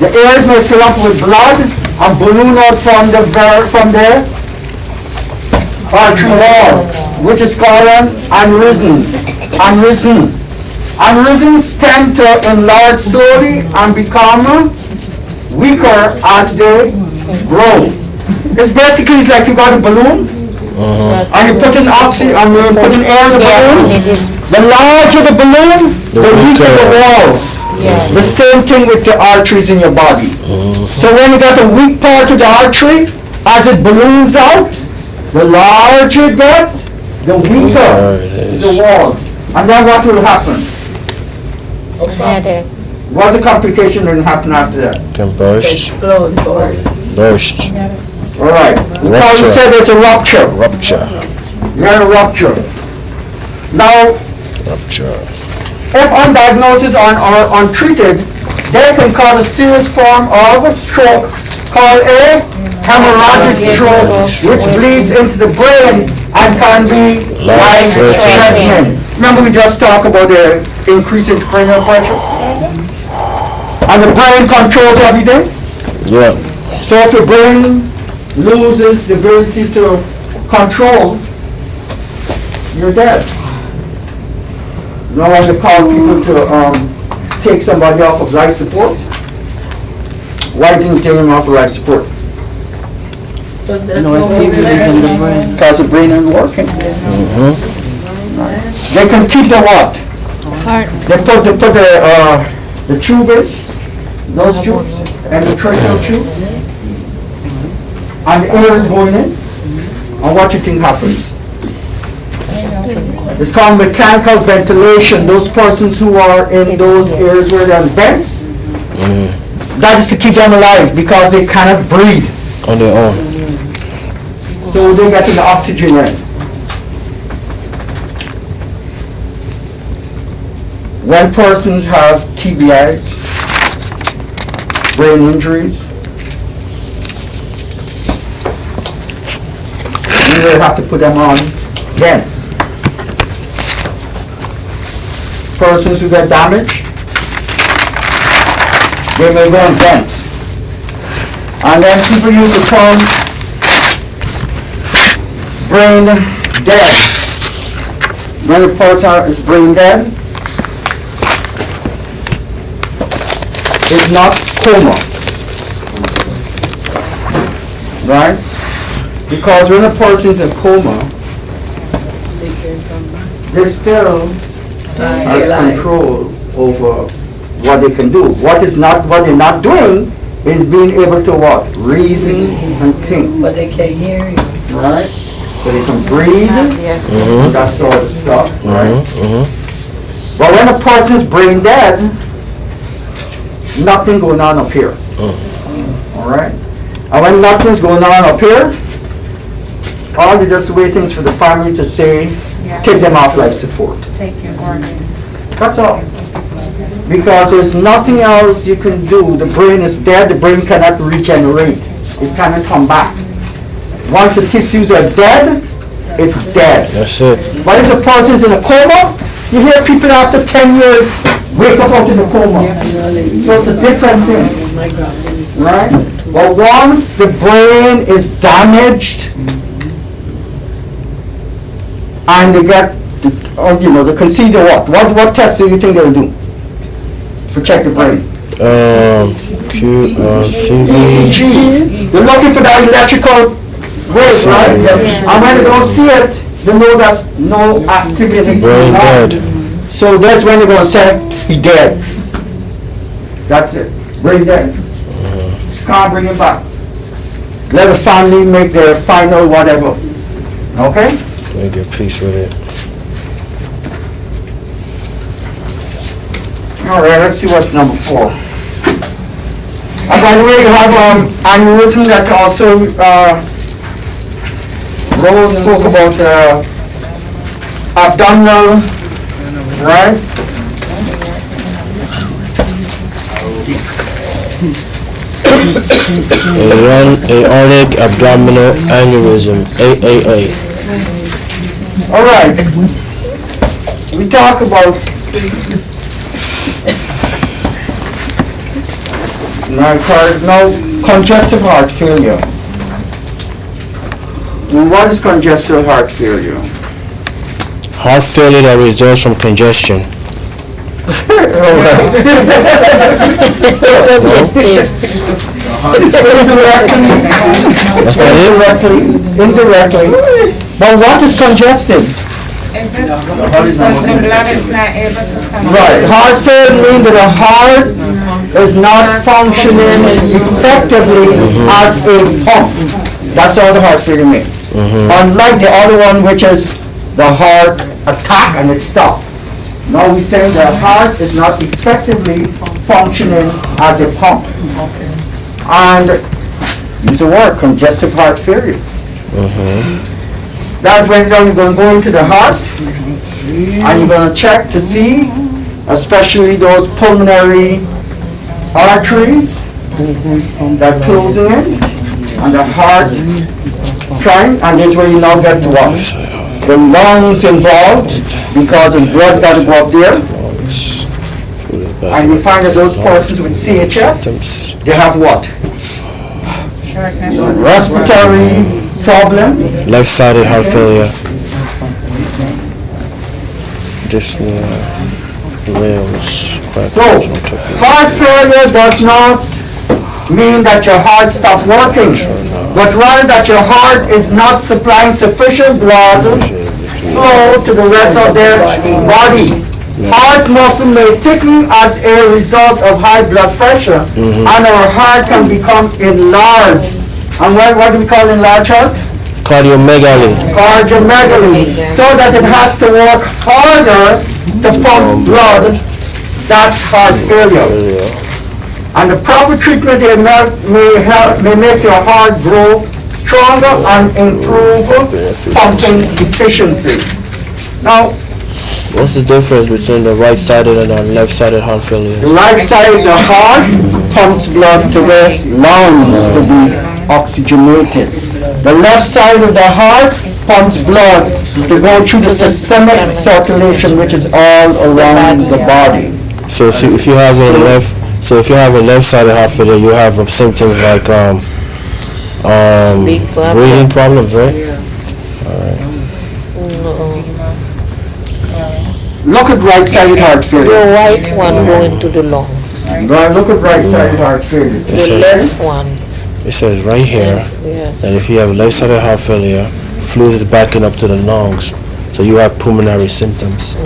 the areas may fill up with blood and balloon out from the artery wall, which is called an aneurysm. Aneurysms tend to enlarge slowly and become weaker as they grow. It's basically like you got a balloon and you put in oxygen and you put in air in the balloon. The larger the balloon, the weaker the walls. The same thing with the arteries in your body. So when you got a weak part of the artery, as it balloons out, the larger it gets, the weaker the walls. And then what will happen? Headache. What's the complication that will happen after that? Can burst. Burst. All right. Because you said it's a rupture. Rupture. You're a rupture. Now, Rupture. if undiagnosed or untreated, they can cause a serious form of stroke called a hemorrhagic stroke, which bleeds into the brain and can be life-threatening. Remember we just talked about the increase in cranial pressure? And the brain controls everything? Yeah. So if the brain loses the ability to control, you're dead. Now when they call people to take somebody off of life support, why didn't you take them off of life support? No activities in the brain. Because the brain isn't working. They can keep the what? They put the tube in, those tubes, and the tracheal tube, and the air is going in, and what do you think happens? It's called mechanical ventilation. Those persons who are in those areas where there are vents, that is to keep them alive because they cannot breathe. On their own. So they get the oxygen in. When persons have TBIs, brain injuries, you will have to put them on vents. Persons who get damaged, they may go on vents. And then people use the term brain dead. When a person is brain dead, it's not coma. right? Because when a person's in coma, they still has control over what they can do. What they're not doing is being able to what? Reason and think, But they can't hear you. right? So they can breathe, Yes. that sort of stuff, right? But when a person's brain dead, nothing going on up here. All right? And when nothing's going on up here, all they're just waiting is for the family to say, take them off life support. Take your organs. That's all. Because there's nothing else you can do. The brain is dead, the brain cannot regenerate. It cannot come back. Once the tissues are dead, it's dead. That's it. But if the person's in a coma, you hear people after 10 years wake up out in a coma. So it's a different thing, right? But once the brain is damaged and they get, they consider what test do you think they'll do to check the brain? CV. ECG. They're looking for that electrical wave, right? And when they don't see it, they know that no activity is Brain going on. dead. So that's when they're going to say, he dead. That's it. Brain dead. Can't bring him back. Let the family make their final whatever. Okay? Make a peace with it. All right, let's see what's number 4. And by the way, you have aneurysm that also, Rose spoke about abdominal, right? Aortic abdominal aneurysm, AAA. All right. We talk about congestive heart failure. What is congestive heart failure? Heart failure that results from congestion. That's not it? Indirectly. But what is congested? Is it because the blood is not able to come? Right. Heart failure means that the heart is not functioning effectively as a pump. That's all the heart failure means. Unlike the other one, which is the heart attack and it stops. Now we're saying the heart is not effectively functioning as a pump. And use the word congestive heart failure. That's when you're going to go into the heart and you're going to check to see, especially those pulmonary arteries that closing in and the heart trying, and that's where you now get to what? The lungs involved because the blood's got to go up there. And you find that those persons with CHF, they have what? Respiratory problems. Left-sided heart failure. Dyspnea, Wales, So, heart failure does not mean that your heart stops working, but rather that your heart is not supplying sufficient blood flow to the rest of their body. Heart muscle may thicken as a result of high blood pressure, and our heart can become enlarged. And what do we call enlarged heart? cardiomegaly. Cardiomegaly, so that it has to work harder to pump blood. That's heart failure. And the proper treatment may make your heart grow stronger and improve pumping efficiency. Now, What's the difference between the right-sided and the left-sided heart failure? the right side of the heart pumps blood to the lungs to be oxygenated. The left side of the heart pumps blood to go through the systemic circulation, which is all around the body. So if you have a left-sided heart failure, you have symptoms like breathing problems, right? Look at right-sided heart Your failure. right one going to the lungs. Look at right-sided heart failure. The left one it says right here Yeah. that if you have left-sided heart failure, fluid is backing up to the lungs, so you have pulmonary symptoms.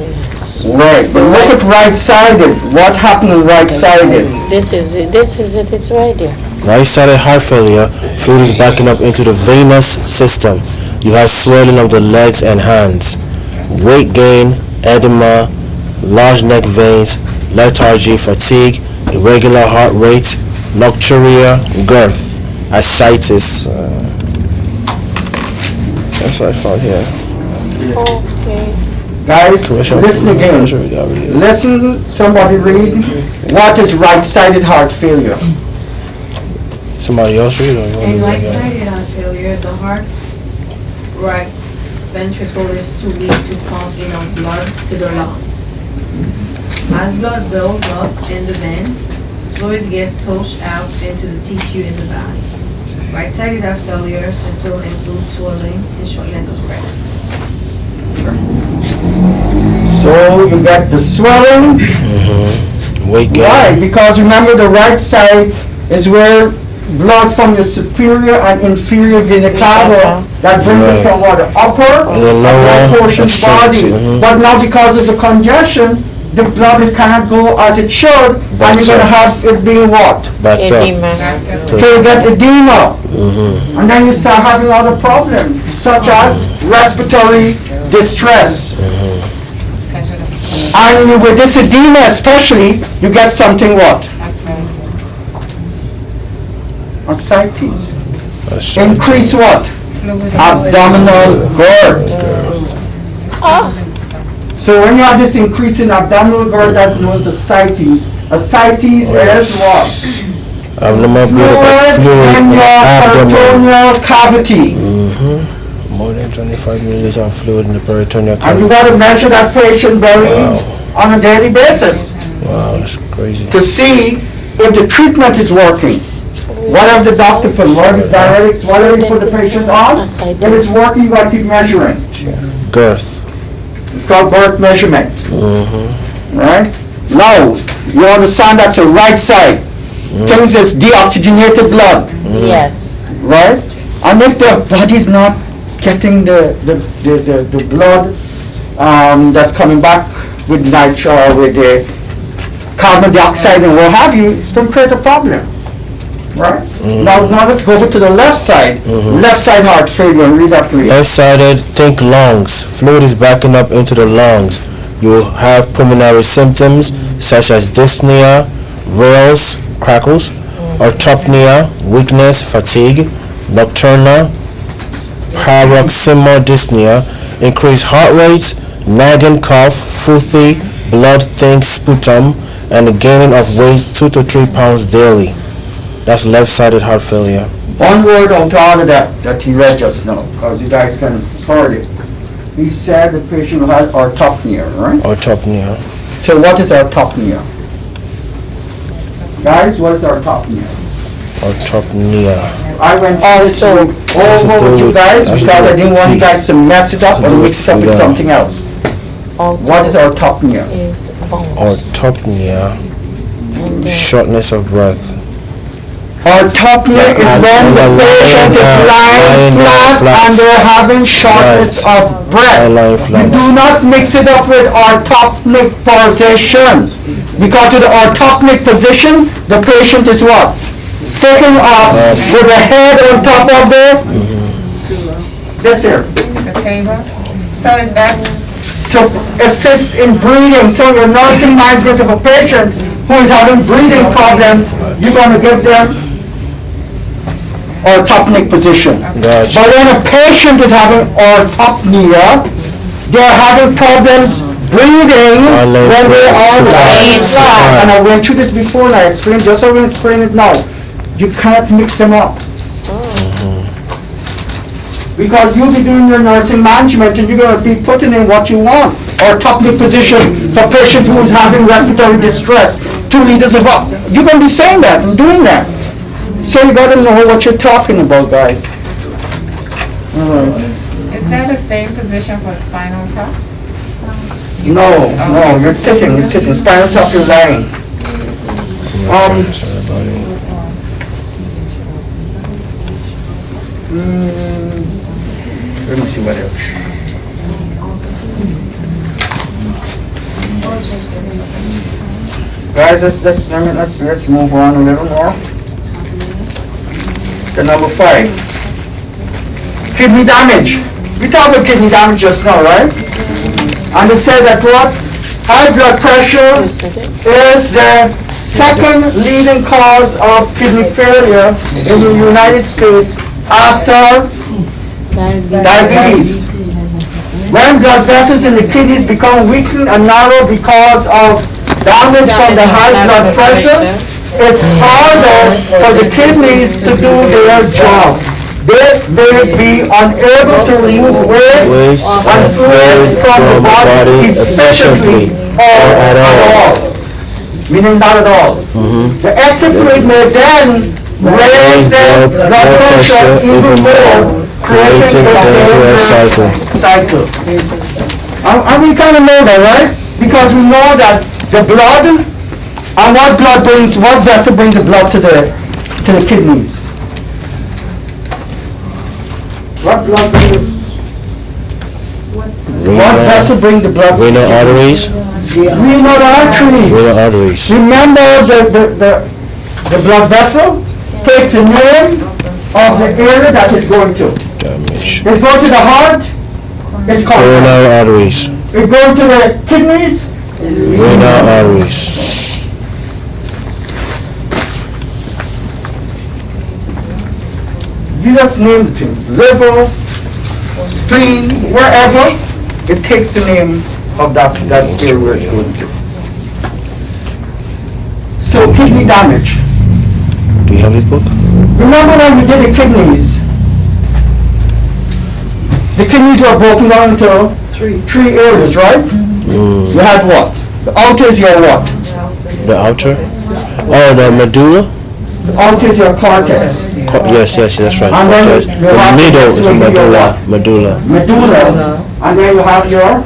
Right, but look at right-sided. What happened in right-sided? This is it, it's right there. Right-sided heart failure, fluid is backing up into the venous system. You have swelling of the legs and hands, weight gain, edema, large neck veins, lethargy, fatigue, irregular heart rate, nocturia, girth, ascites. That's what I found here. Okay. Guys, Commissioner, listen again. I'm sure we got it. Listen, somebody read. What is right-sided heart failure? Somebody else read or you want me In to read it? right-sided heart failure, the heart's right ventricle is too weak to pump enough blood to the lungs. As blood builds up in the veins, fluid gets pushed out into the tissue in the body. Right-sided heart failure symptoms include swelling and shortness of breath. So you get the swelling. Weight gain. Why? Because remember the right side is where blood from the superior and inferior vena cava that brings it Right. from what, the upper And the lower, and portion that's true, body. too. But now because of the congestion, the blood is cannot go as it should, and That's you're gonna right. have it being what? Backed up. Edema. So you get edema, and then you start having other problems such as respiratory distress. And with this edema especially, you get something what? Ascites. That's right. Increase what? Abdominal girth. So when you have this increase in abdominal girth, that's known as ascites. Ascites is what? Abnormal buildup of fluid In in the your abdomen. peritoneal cavity. More than 25 milliliters of fluid in the peritoneal And you cavity. gotta measure that patient very on a daily basis Wow, that's crazy. to see if the treatment is working. Whatever the doctor put, whatever his diuretics, whatever you put the patient on, if it's working, you gotta keep measuring. Girth. It's called birth measurement. Right? Now, you understand that's the right side. Things is deoxygenated blood, Yes. right? And if the body's not getting the blood that's coming back with nitro, with the carbon dioxide and what have you, it's going to create a problem, right? Now let's go over to the left side. Left side heart failure, read that please. Left-sided, think lungs. Fluid is backing up into the lungs. You have pulmonary symptoms such as dyspnea, rales, crackles, orthopnea, weakness, fatigue, nocturna, paroxysmal dyspnea, increased heart rate, nagging cough, frothy, blood thin sputum, and the gaining of weight 2 to 3 pounds daily. That's left-sided heart failure. One word out of all of that he read just now, because you guys can heard it. He said the patient had orthopnea, right? Orthopnea. So what is orthopnea? Guys, what is orthopnea? Orthopnea. I went this Also- week over with you guys because I didn't want you guys to mess it up or mix it up with something else. What is orthopnea? Is bones. Orthopnea. And then Shortness of breath. Orthopnea is when the patient is lying flat and they're having shortness of breath. Lying You flat. do not mix it up with orthopnic position. Because with the orthopnic position, the patient is what? Sitting up with the head on top of this here. The table. So is that, To assist in breathing. So you're nursing migrant of a patient who is having breathing problems, you're going to give them orthopnic position. Gotcha. But when a patient is having orthopnea, they're having problems breathing when they are lying flat. And I went through this before and I explained, just so I will explain it now. You can't mix them up. Because you'll be doing your nursing management and you're going to be putting in what you want. Orthopnic position for patient who is having respiratory distress, 2 liters of up. You're going to be saying that and doing that. So you got to know what you're talking about, guys. is that the same position for spinal tap? No, you're sitting, spinal tap, you're lying. Let me see what else. Guys, let's move on a little more. The number 5. Kidney damage. We talked about kidney damage just now, right? And it says that what? High blood pressure is the second leading cause of kidney failure in the United States after diabetes. When blood vessels in the kidneys become weakened and narrow because of damage from the high blood pressure, it's harder for the kidneys to do their job. They may be unable to remove waste and fluid from the body efficiently or at all. Meaning not at all. The excess fluid may then raise the blood pressure even more, creating a dangerous cycle. And we kind of know that, right? Because we know that the blood, and what vessel brings the blood to the kidneys? What vessel brings the blood? Renal arteries. Renal arteries. Renal arteries. Remember the blood vessel takes the name of the area that it's going to. Damage. It's going to the heart, it's called. Renal arteries. It's going to the kidneys, Renal arteries. you just name the thing. Liver, spleen, wherever, it takes the name of that area where it's going to. So kidney damage. Do you have this book? Remember when we did the kidneys? The kidneys were broken down into three areas, right? You had what? The outer is your what? The outer? Oh, the medulla? The outer is your cortex. Yes, that's right. And then Cortex. you have The middle is the your medulla. Medulla. And then you have your,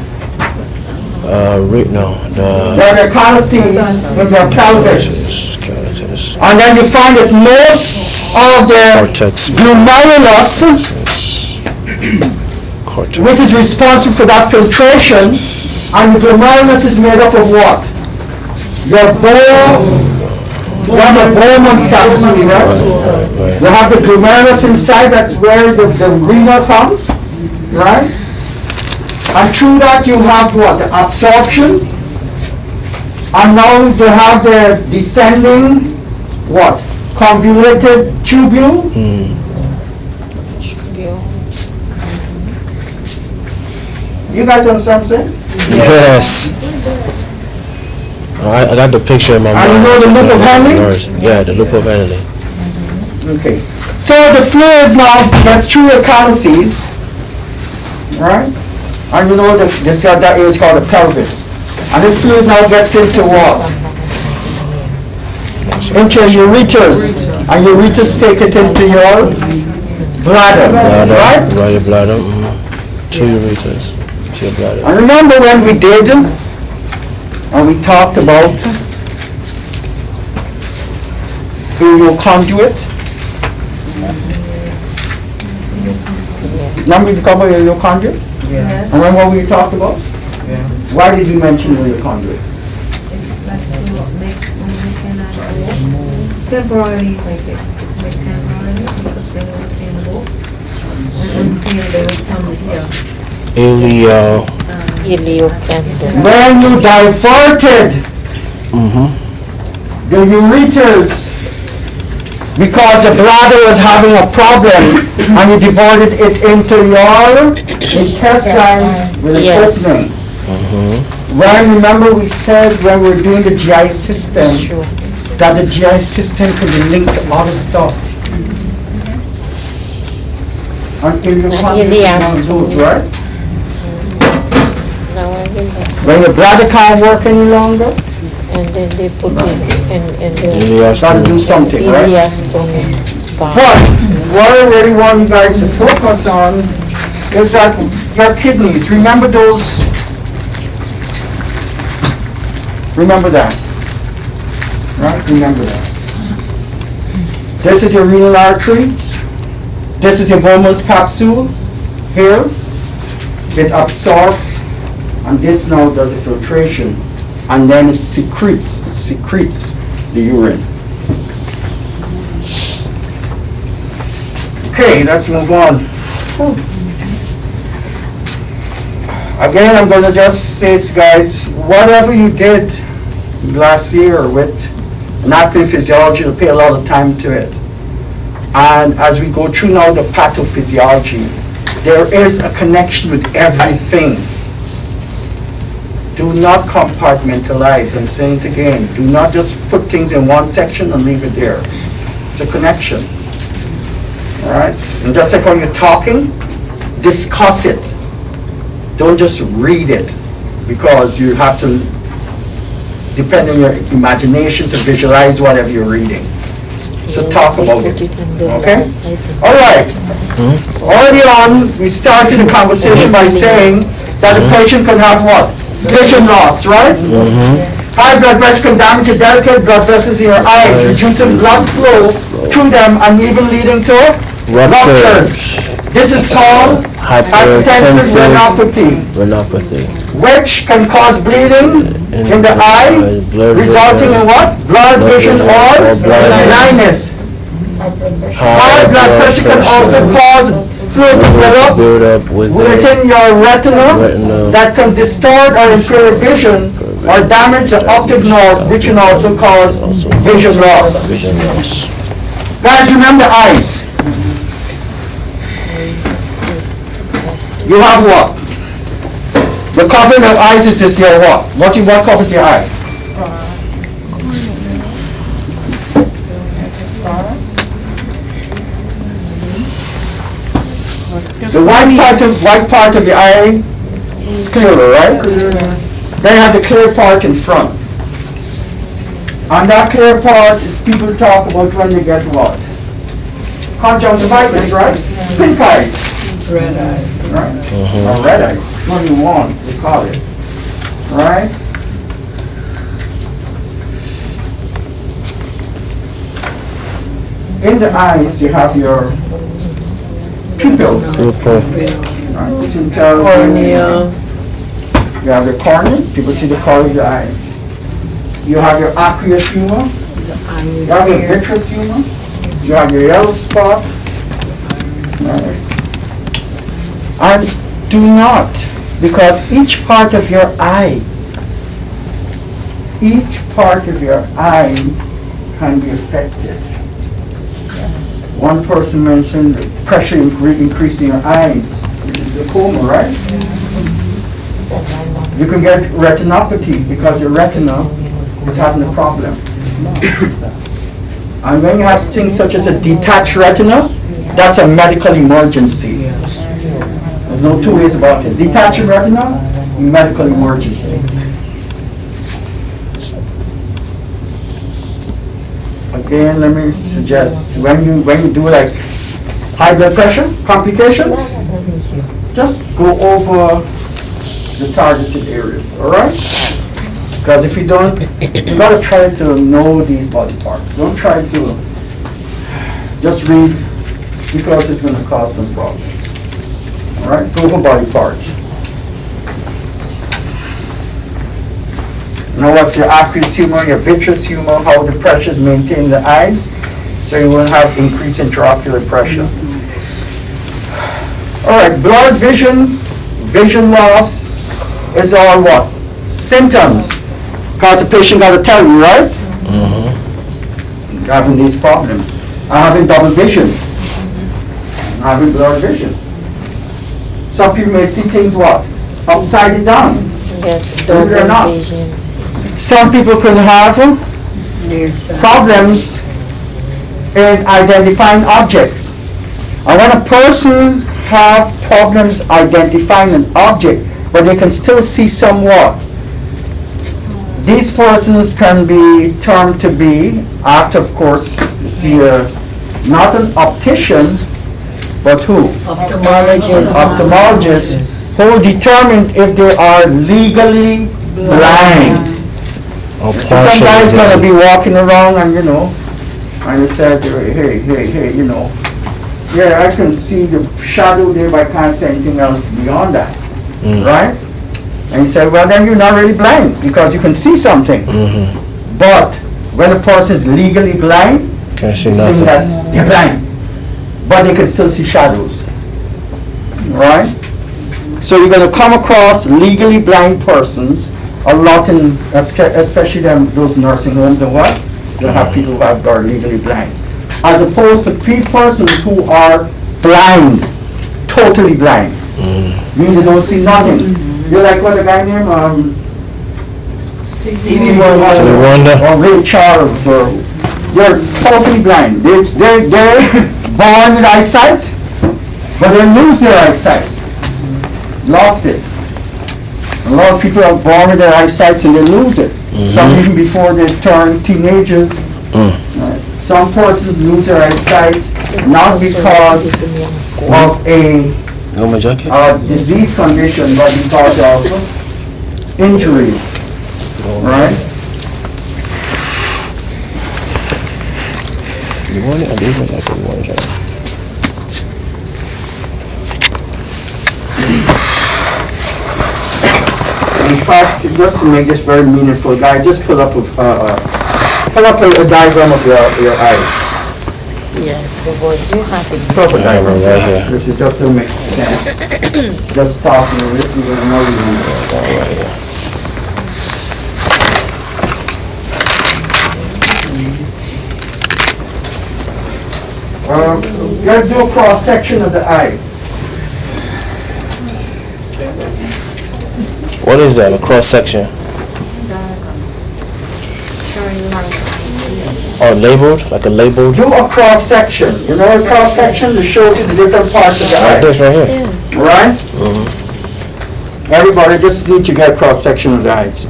the calyces in your pelvis. And then you find that most of the Cortex. glomerulus, Cortex. which is responsible for that filtration, and the glomerulus is made up of what? Your bone, you have a bone and stuff, right? You have the glomerulus inside, that's where the renal comes, right? And through that you have what? The absorption. And now you have the descending, what? Convoluted tubule. You guys understand what I'm saying? Yes. I got the picture in my mind. And you know the loop of Henle? Yeah, the loop of Henle. Okay. So the fluid now gets through your calyces, right? And you know that area is called the pelvis. And this fluid now gets into what? Into your ureters. And your ureters take it into your bladder, right? Right, your bladder. To your ureters. To your bladder. And remember when we did, and we talked about aerial conduit? Remember we talked about aerial conduit? Yes. And remember what we talked about? Why did we mention aerial conduit? It's like to make, when you cannot walk, temporarily, like it's made temporarily, because they were in the walk. And seeing they would tumble here. When you diverted the ureters because the bladder was having a problem and you diverted it into your intestines with an opening. When, remember we said when we were doing the GI system, that the GI system can be linked to other stuff. And if you can't do it, right? When your bladder can't work any longer, And then they put it in you gotta do something, right? But But what I really want you guys to focus on is that your kidneys, remember those, remember that, right? Remember that. This is your renal artery, This is your Volmos capsule here. It absorbs, and this now does the filtration, and then it secretes the urine. Okay, let's move on. Again, I'm gonna just state, guys, whatever you did last year with anatomy physiology, you'll pay a lot of time to it. And as we go through now the pathophysiology, there is a connection with everything. Do not compartmentalize. I'm saying it again. Do not just put things in one section and leave it there. It's a connection. All right? And just like when you're talking, discuss it. Don't just read it, because you have to depend on your imagination to visualize whatever you're reading. So talk about it. Okay? All right. Early on, we started the conversation by saying that the patient can have what? Vision loss, right? High blood pressure can damage the delicate blood vessels in your eyes, reducing blood flow through them and even leading to ruptures. This is called hypertensive retinopathy, which can cause bleeding in the eye, resulting in what? Blurred vision or blindness. High blood pressure can also cause fluid to build up within your retina that can distort or impair vision or damage the optic nerve, which can also cause vision loss. Guys, remember eyes. You have what? The covering of eyes is this your what? What covers your eye? The white part of the eye is clearer, right? Then you have the clear part in front. And that clear part is people talk about when they get what? Conjunctivitis, right? Pink eyes. Red eye. Right? Or red eye. What do you want? They call it. Right? In the eyes, you have your pupils. Right? Which tells Cornea. you have your cornea. People see the color of your eyes. You have your aqueous humor. You have your vitreous humor. You have your yellow spot. Right? And do not, because each part of your eye can be affected. One person mentioned pressure increasing your eyes, which is glaucoma, right? You can get retinopathy because your retina is having a problem. And when you have things such as a detached retina, that's a medical emergency. There's no two ways about it. Detached retina, medical emergency. Again, let me suggest, when you do like high blood pressure, complication, just go over the targeted areas, all right? Because if you don't, you gotta try to know these body parts. Don't try to just read, because it's gonna cause some problems. All right, go for body parts. Now what's your aqueous humor, your vitreous humor, how the pressure is maintained in the eyes, so you won't have increased intraocular pressure. All right, blurred vision, vision loss is all what? Symptoms. Because the patient got to tell you, right? You're having these problems. I'm having double vision. I'm having blurred vision. Some people may see things what? Upside down. Yes, Believe it or not. double vision. Some people can have problems in identifying objects. And when a person have problems identifying an object, but they can still see somewhat, these persons can be termed to be, after of course, you see not an optician, but who? Ophthalmologist, who determine if they are legally blind. Some guy's gonna be walking around and and he said, hey, Yeah, I can see the shadow there, but I can't see anything else beyond that, right? And you say, well, then you're not really blind, because you can see something. But when a person is legally blind, Can't see it's saying nothing. that they're blind, but they can still see shadows, right? So you're gonna come across legally blind persons a lot in, especially those nursing homes and what? You'll have people who are legally blind. As opposed to persons who are blind, totally blind. Meaning they don't see nothing. You're like what the guy named, Stevie Wonder. or Ray Charles, or they're totally blind. They're born with eyesight, but they lose their eyesight. Lost it. A lot of people are born with their eyesight and they lose it. Some even before they turn teenagers. Right. Some persons lose their eyesight not because of a Go my jacket. disease condition, but because of injuries. Right? You want it? I do want like a one jacket. In fact, just to make this very meaningful, guys, just pull up a diagram of your eye. Yes, but you have it. Pull up a Yeah, diagram right here. This is just to make sense. Just talking, this is no reason. You gotta do a cross section of the eye. What is that? A cross section? Oh, labeled? Like a labeled? Do a cross section. You know a cross section to show you the different parts of the Like eye. this right here. Right? Everybody just need to get a cross section of the eyes.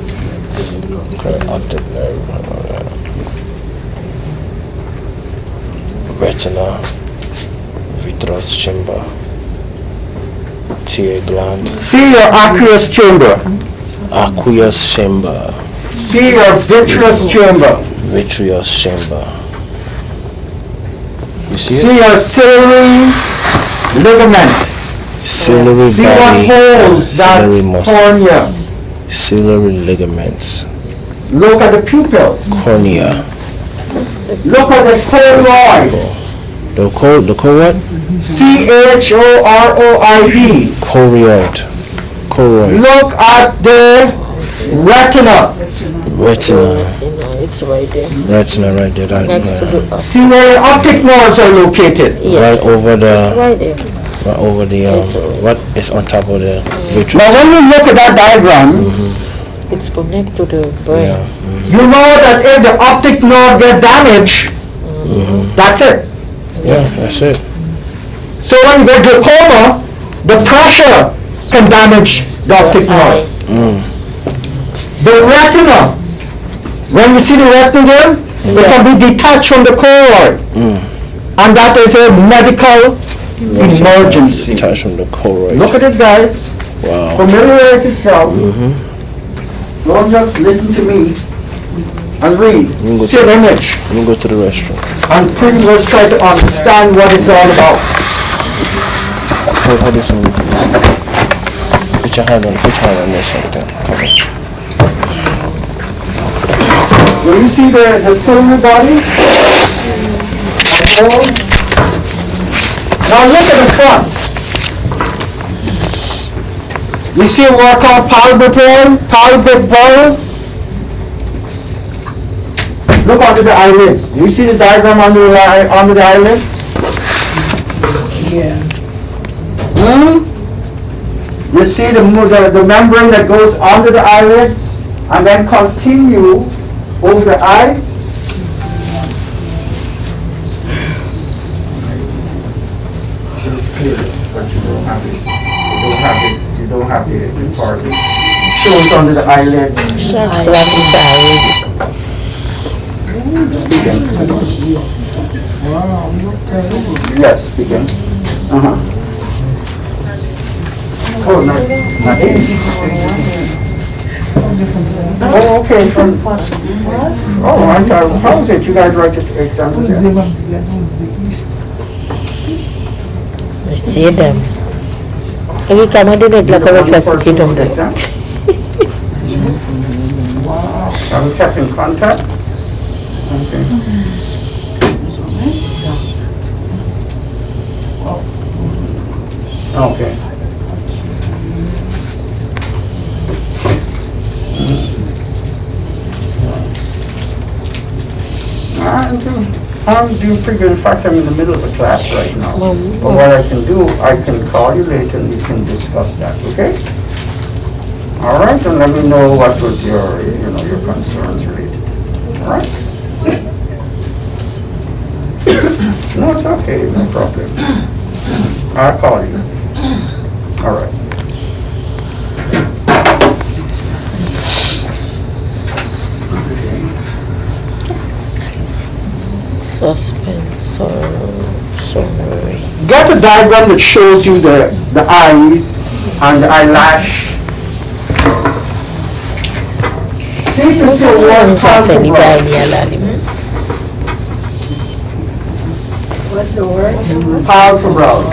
Okay, optic nerve. Retina, vitreous chamber, tear gland, See your aqueous chamber. aqueous chamber, See your vitreous chamber. vitreous chamber. You see See it? your ciliary ligament. Ciliary See what body and holds that ciliary muscle. cornea. Ciliary ligaments, Look at the pupil. cornea. Look at the choroid. The what? C-H-O-R-O-I-D. Choroid. Choroid. Look at the retina. Retina. It's right there. Retina right there. Right, Next to the See where your optic nerves are located. yes. right over the, Right there. right over the, what is on top of the Now vitreous? when you look at that diagram, It's connected to the brain. Yeah. you know that if the optic nerve get damaged, that's it. Yeah, that's it. So when you get glaucoma, the pressure can damage the optic nerve. The retina, when you see the retina there, it can be detached from the choroid. And that is a medical emergency. Touch from the choroid. Look at it, guys. Wow. Familiarize yourself. Don't just listen to me and read. See an image Let me go to the restroom. and pretty much try to understand what it's all about. How this one? Put your hand on this one. Okay. Come on. When you see the ciliary body, now look at the front. You see what called palpebral bone? Look under the eyelids. Do you see the diagram under the eyelids? You see the membrane that goes under the eyelids and then continue over the eyes? It's clear, but you don't have it. You don't have the part. It shows under the eyelid. Sharks like it's already. Yes, begin. Oh, no. Oh, okay, from, oh, I thought, how is it, you guys write the examples here? I see them. We come and like a university down there. Have we kept in contact? Okay. Okay. I'm doing pretty good. In fact, I'm in the middle of a class right now. But what I can do, I can call you later and we can discuss that, okay? All right, and let me know what was your, your concerns related. All right? No, it's okay, no problem. I'll call you. All right. Suspense or summary. Get a diagram that shows you the eyes and the eyelash. See if you see one Something by palpebral. the alarm. What's the word? Palpebral.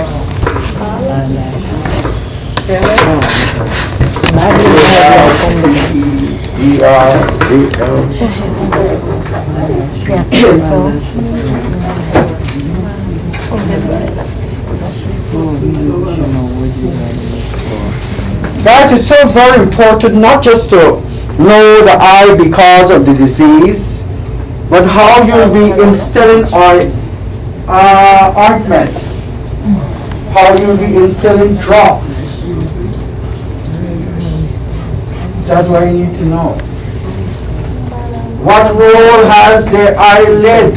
Guys, it's so very important not just to know the eye because of the disease, but how you'll be instilling ointment, how you'll be instilling drops. That's what you need to know. What role has the eyelid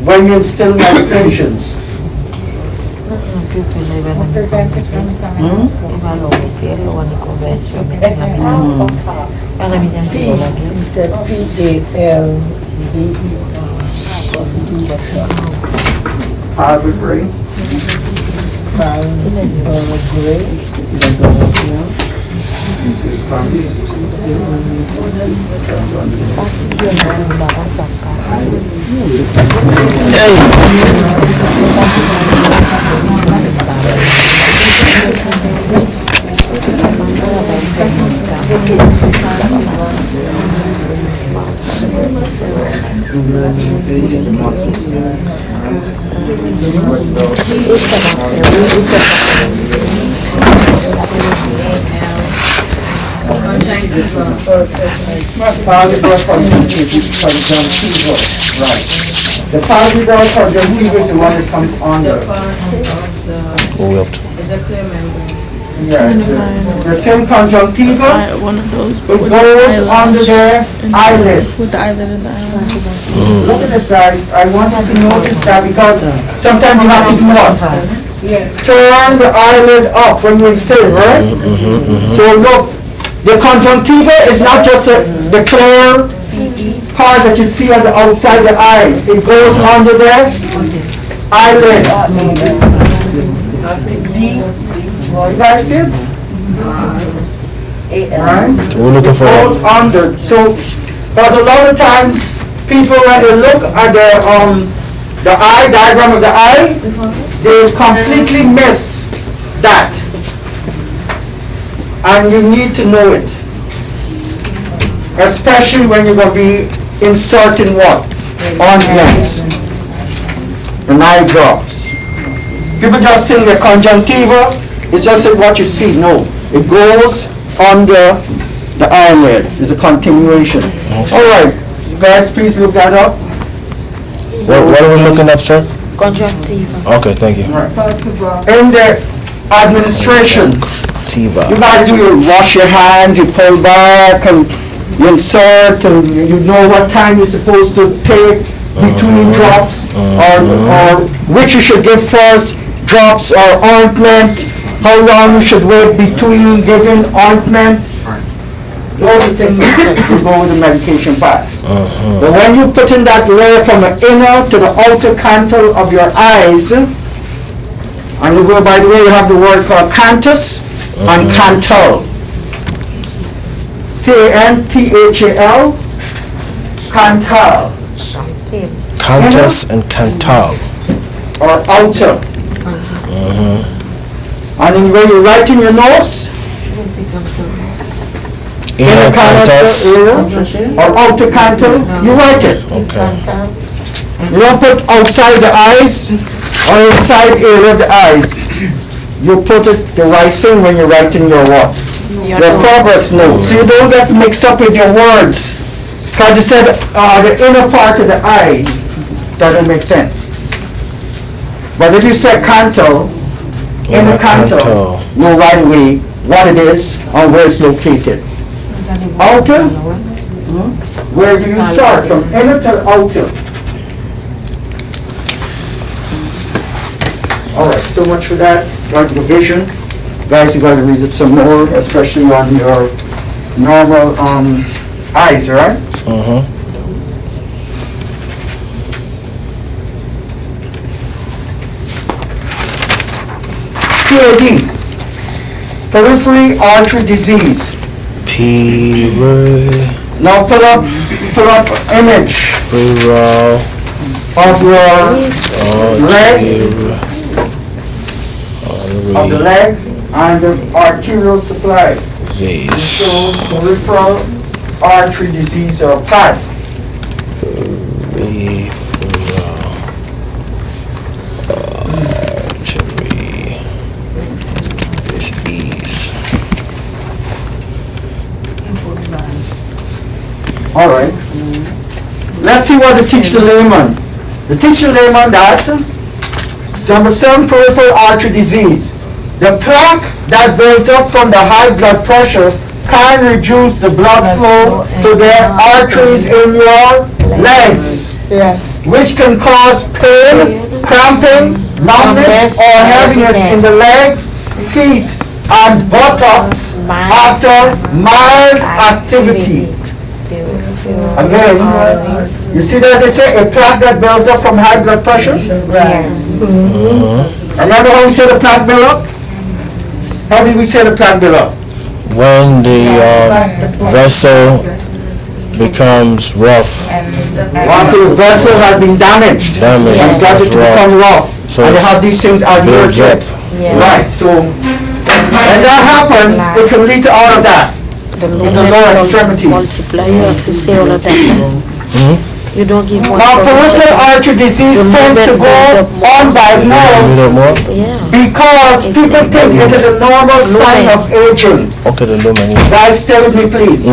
when you instill medications? Arbitrary. The palpebral conjunctiva is the one that comes under. It's a clear membrane. Yeah, the same conjunctiva, One of those, it goes under the eyelid. with the eyelid and the eyelid. Look at this, guys. I want you to notice that because sometimes you have to do what? Turn the eyelid up when you instill it, right? So look, the conjunctiva is not just the clear part that you see on the outside the eye. It goes under the eyelid. You guys see it? Right? We're looking for Goes under. So, because a lot of times people when they look at the eye diagram of the eye, they completely miss that, and you need to know it, especially when you're going to be inserting what? Ointments and eye drops. People just think the conjunctiva is just what you see. No, it goes under the eyelid. It's a continuation. All right, you guys, please look that up. What are we looking up, sir? Conjunctiva. Okay, thank you. In the administration, Tiva. you guys do, you wash your hands, you pull back, and you insert, and you know what time you're supposed to take between drops, or which you should give first, drops or ointment, how long you should wait between giving ointment. Those are things to go with the medication pass. But when you put in that layer from the inner to the outer cantle of your eyes, and you go, by the way, you have the word called canthus and cantle. C-A-N-T-H-A-L, Cantal, Chantel. Countess and Cantal. or outer. And then when you're writing your notes, Inner Countess. or outer cantal, you write it. Okay. You don't put outside the eyes or inside area of the eyes. You put it the right thing when you're writing your what? Your progress notes. You don't get mixed up with your words. Because you said the inner part of the eye doesn't make sense. But if you say cantal, inner cantal, know right away what it is and where it's located. Outer, where do you start? From inner to outer. Alright, so much for that, like division. Guys, you gotta read it some more, especially on your normal eyes, right? PAD, periphery artery disease. Now pull up image Rural of your legs, of the leg and the arterial supply. disease. So peripheral artery disease or PAD. Peripheral artery disease. All right. Let's see what they teach the layman. They teach the layman that number 7, peripheral artery disease. The plaque that builds up from the high blood pressure can reduce the blood flow to the arteries in your legs, which can cause pain, cramping, numbness, or heaviness in the legs, feet, and buttocks after mild activity. Again, you see that they say a plaque that builds up from high blood pressure? Yes. Remember how we say the plaque build up? How did we say the plaque build up? When the vessel becomes rough, After the vessel has been damaged, damaged, and cause it to become rough, So and they it's have these things builds adhered to up. it. Right, so when that happens, it can lead to all of that. The lower extremities. multiply, you have to say all of that. You don't give one. Now, peripheral artery disease tends to go undiagnosed more? Yeah. because people think it is a normal sign of aging. Okay, the lumen. Guys, stay with me, please.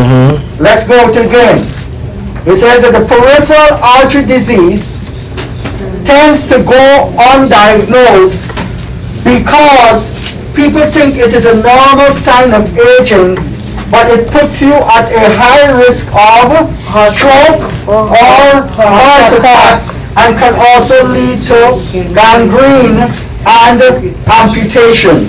Let's go to it again. It says that the peripheral artery disease tends to go undiagnosed because people think it is a normal sign of aging, but it puts you at a high risk of stroke or heart attack and can also lead to gangrene and amputation.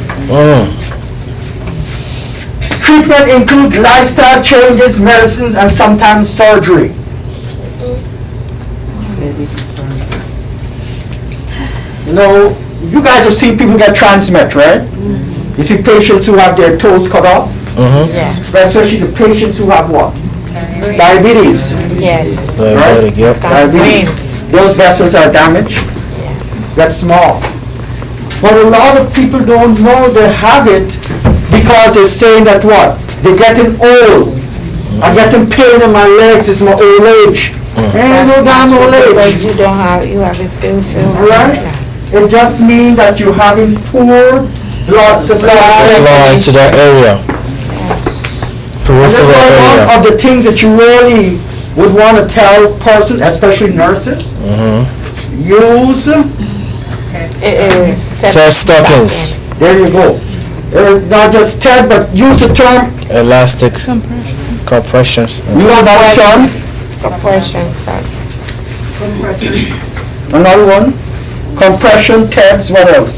Treatment includes lifestyle changes, medicines, and sometimes surgery. You know, you guys have seen people get transmet, right? You see patients who have their toes cut off, especially the patients who have what? Diabetes. Yes. Diabetic, yep. Diabetes. Those vessels are damaged. That's small. But a lot of people don't know they have it because they're saying that what? They're getting old. I'm getting pain in my legs, it's my old age. Ain't no damn old Because age. you don't have, you have a feel. Right? It just means that you're having poor blood supply. Supply to that area. Yes. This is Peripheral one area. of the things that you really would want to tell person, especially nurses. Use, Test stockings. there you go. Not just tell, but use the term, Elastic compressions. you know that term? Compression, sir. Another one, compression tabs, what else?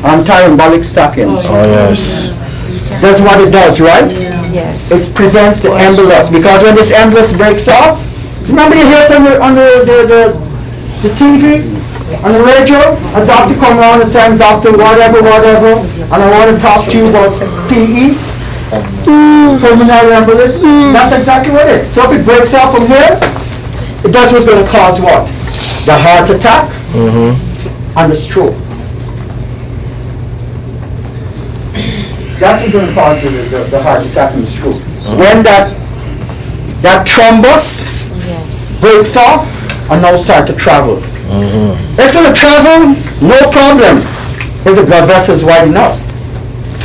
Anti-embolic stockings. Oh, yes. That's what it does, right? Yes. It prevents the embolus, because when this embolus breaks off, remember you hit on the the TV, on the radio, a doctor come around and say, "I'm doctor, whatever, and I want to talk to you about PE, pulmonary embolism." That's exactly what it is. So if it breaks out from here, that's what's going to cause what? The heart attack and the stroke. That's what's going to cause the heart attack and the stroke. When that thrombus breaks off and now start to travel. It's going to travel, no problem, if the blood vessel is wide enough.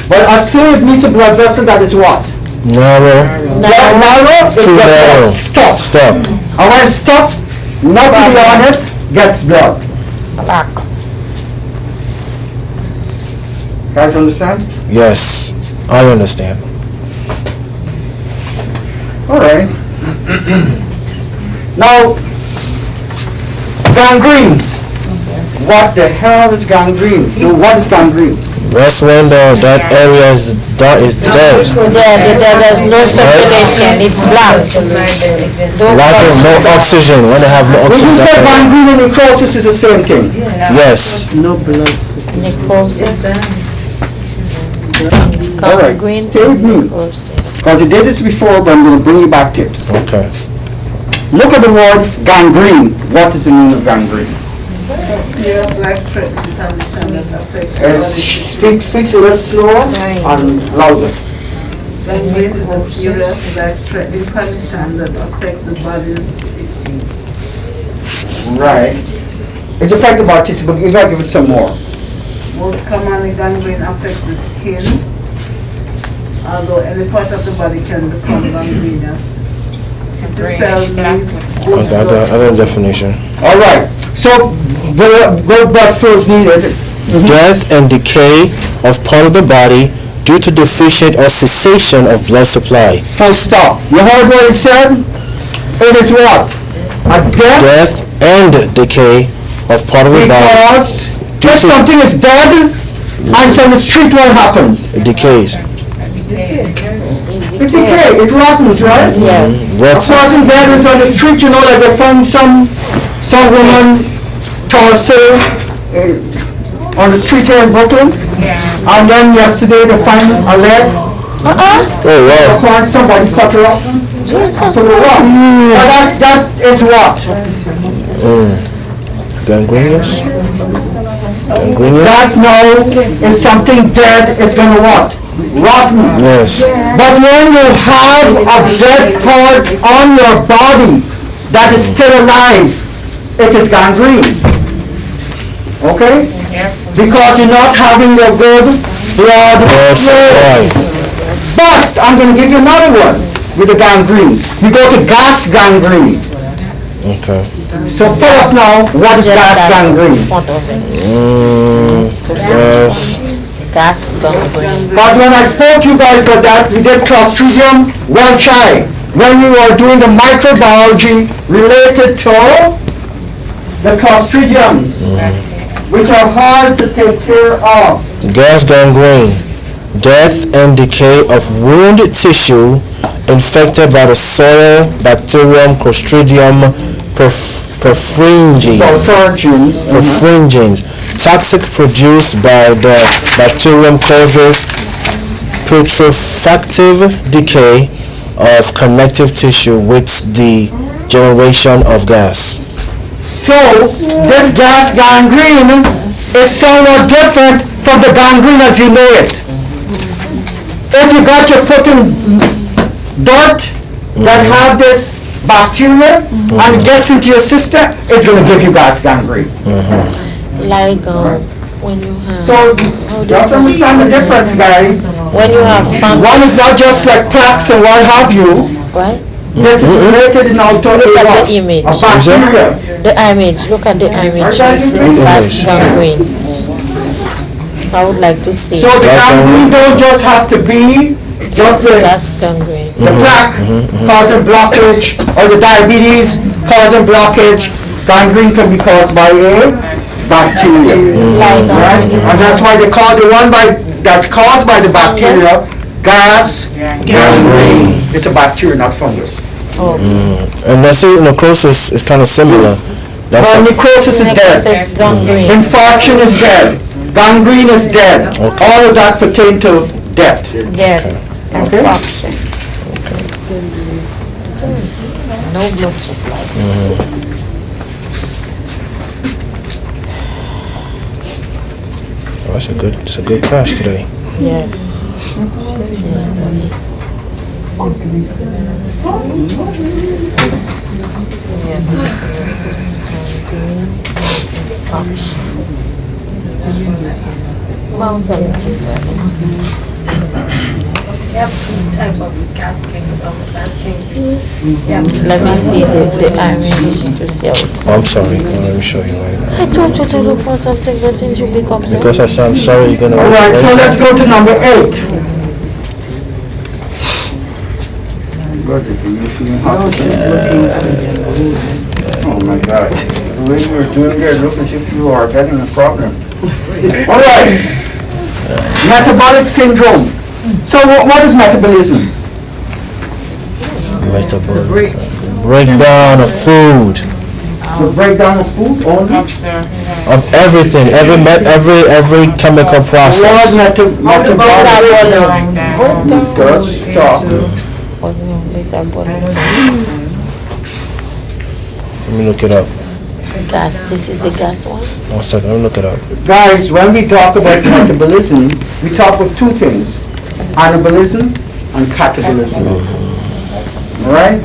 But as soon as it meets a blood vessel that is what? Narrow. Narrow, it's Too narrow. Stop. Stop. And when it stops, nothing on it gets blood. Black. Guys understand? Yes, I understand. All right. Now, gangrene. What the hell is gangrene? So what is gangrene? That's when that area is dead. There's no circulation, it's black. Lack of no oxygen. When they have no When oxygen, you say that area. gangrene and necrosis is the same thing. Yes. Necrosis. All right, Gangrene stay with me. necrosis. Because you did this before, but I'm going to bring you back to it. Okay. Look at the word gangrene. What is the meaning of gangrene? Serious life-threatening condition that affects the body. Speaks a little slower and louder. Gangrene is a serious life-threatening condition that affects the body's tissues. Right. It affects the body tissue, but you got to give us some more. Most commonly, gangrene affects the skin, although any part of the body can become gangrenous. Tissue cells need good I got a definition. All right. So, good blood flow is needed. Death and decay of part of the body due to deficient or cessation of blood supply. Full stop. You heard what he said? It is what? A death Death and decay of part of the body. because if something is dead and it's on the street, what happens? It decays. It decays. It rottens, right? Yes. A Rots. person dead is on the street, you know, like they found some woman torso on the street here in Brooklyn. And then yesterday they find a leg. Oh wow. Find somebody cut her up. So what? But that is what? Gangrenous. Gangrenous. That now is something dead, it's gonna what? Rotten. Yes. But when you have a dead part on your body that is still alive, it is gangrene. Okay? Because you're not having your good blood Yes. flow. Right. But I'm going to give you another one with the gangrene. You go to gas gangrene. Okay. So pull up now, what is gas gangrene? Front of it. Yes. Gas gangrene. But when I spoke to you guys about that, we did Clostridium welchi. When we were doing the microbiology related to the Clostridiums, which are hard to take care of. Gas gangrene. Death and decay of wound tissue infected by the soil bacterium Clostridium perfringens. Perfringens. Toxic produced by the bacterium causes putrefactive decay of connective tissue with the generation of gas. So, this gas gangrene is somewhat different from the gangrene as you know it. If you got your foot in dirt that have this bacteria and it gets into your system, it's going to give you gas gangrene. Like when you have, So, you have to understand the difference, guys. when you have One fungus, is not just like plaques and what have you. right? This is related in our to Look at the image. a bacteria. The image, look at the image to see the gas gangrene. I would like to see So the gangrene don't just have to be just the gas gangrene. plaque causing blockage or the diabetes causing blockage. Gangrene can be caused by a bacteria. Like Right? And that's why they call the one that's caused by the bacteria gas gangrene. It's a bacteria, not fungus. And that's it, necrosis is kind of similar. That's Well, it. necrosis is dead. It's gangrene. Infarction is dead. Gangrene is dead. Okay. All of that pertain to death. Dead. Okay. Infarction. No blood supply. Oh, it's a good class today. Yes. Let me see the orange to see how it's. Oh, I'm sorry. Let me show you right now. I told you to look for something, but since you become so. Because I said I'm sorry, you're gonna. All right, so let's go to number 8. Oh my God. The way you're doing there, look as if you are getting a problem. All right. Metabolic syndrome. So what is metabolism? Metabolic. Breakdown of food. The breakdown of food only? Of everything. Every chemical What process. metabolic? Does stop. Let me look it up. Gas, this is the gas one? 1 second, let me look it up. Guys, when we talk about metabolism, we talk of two things, anabolism and catabolism. All right?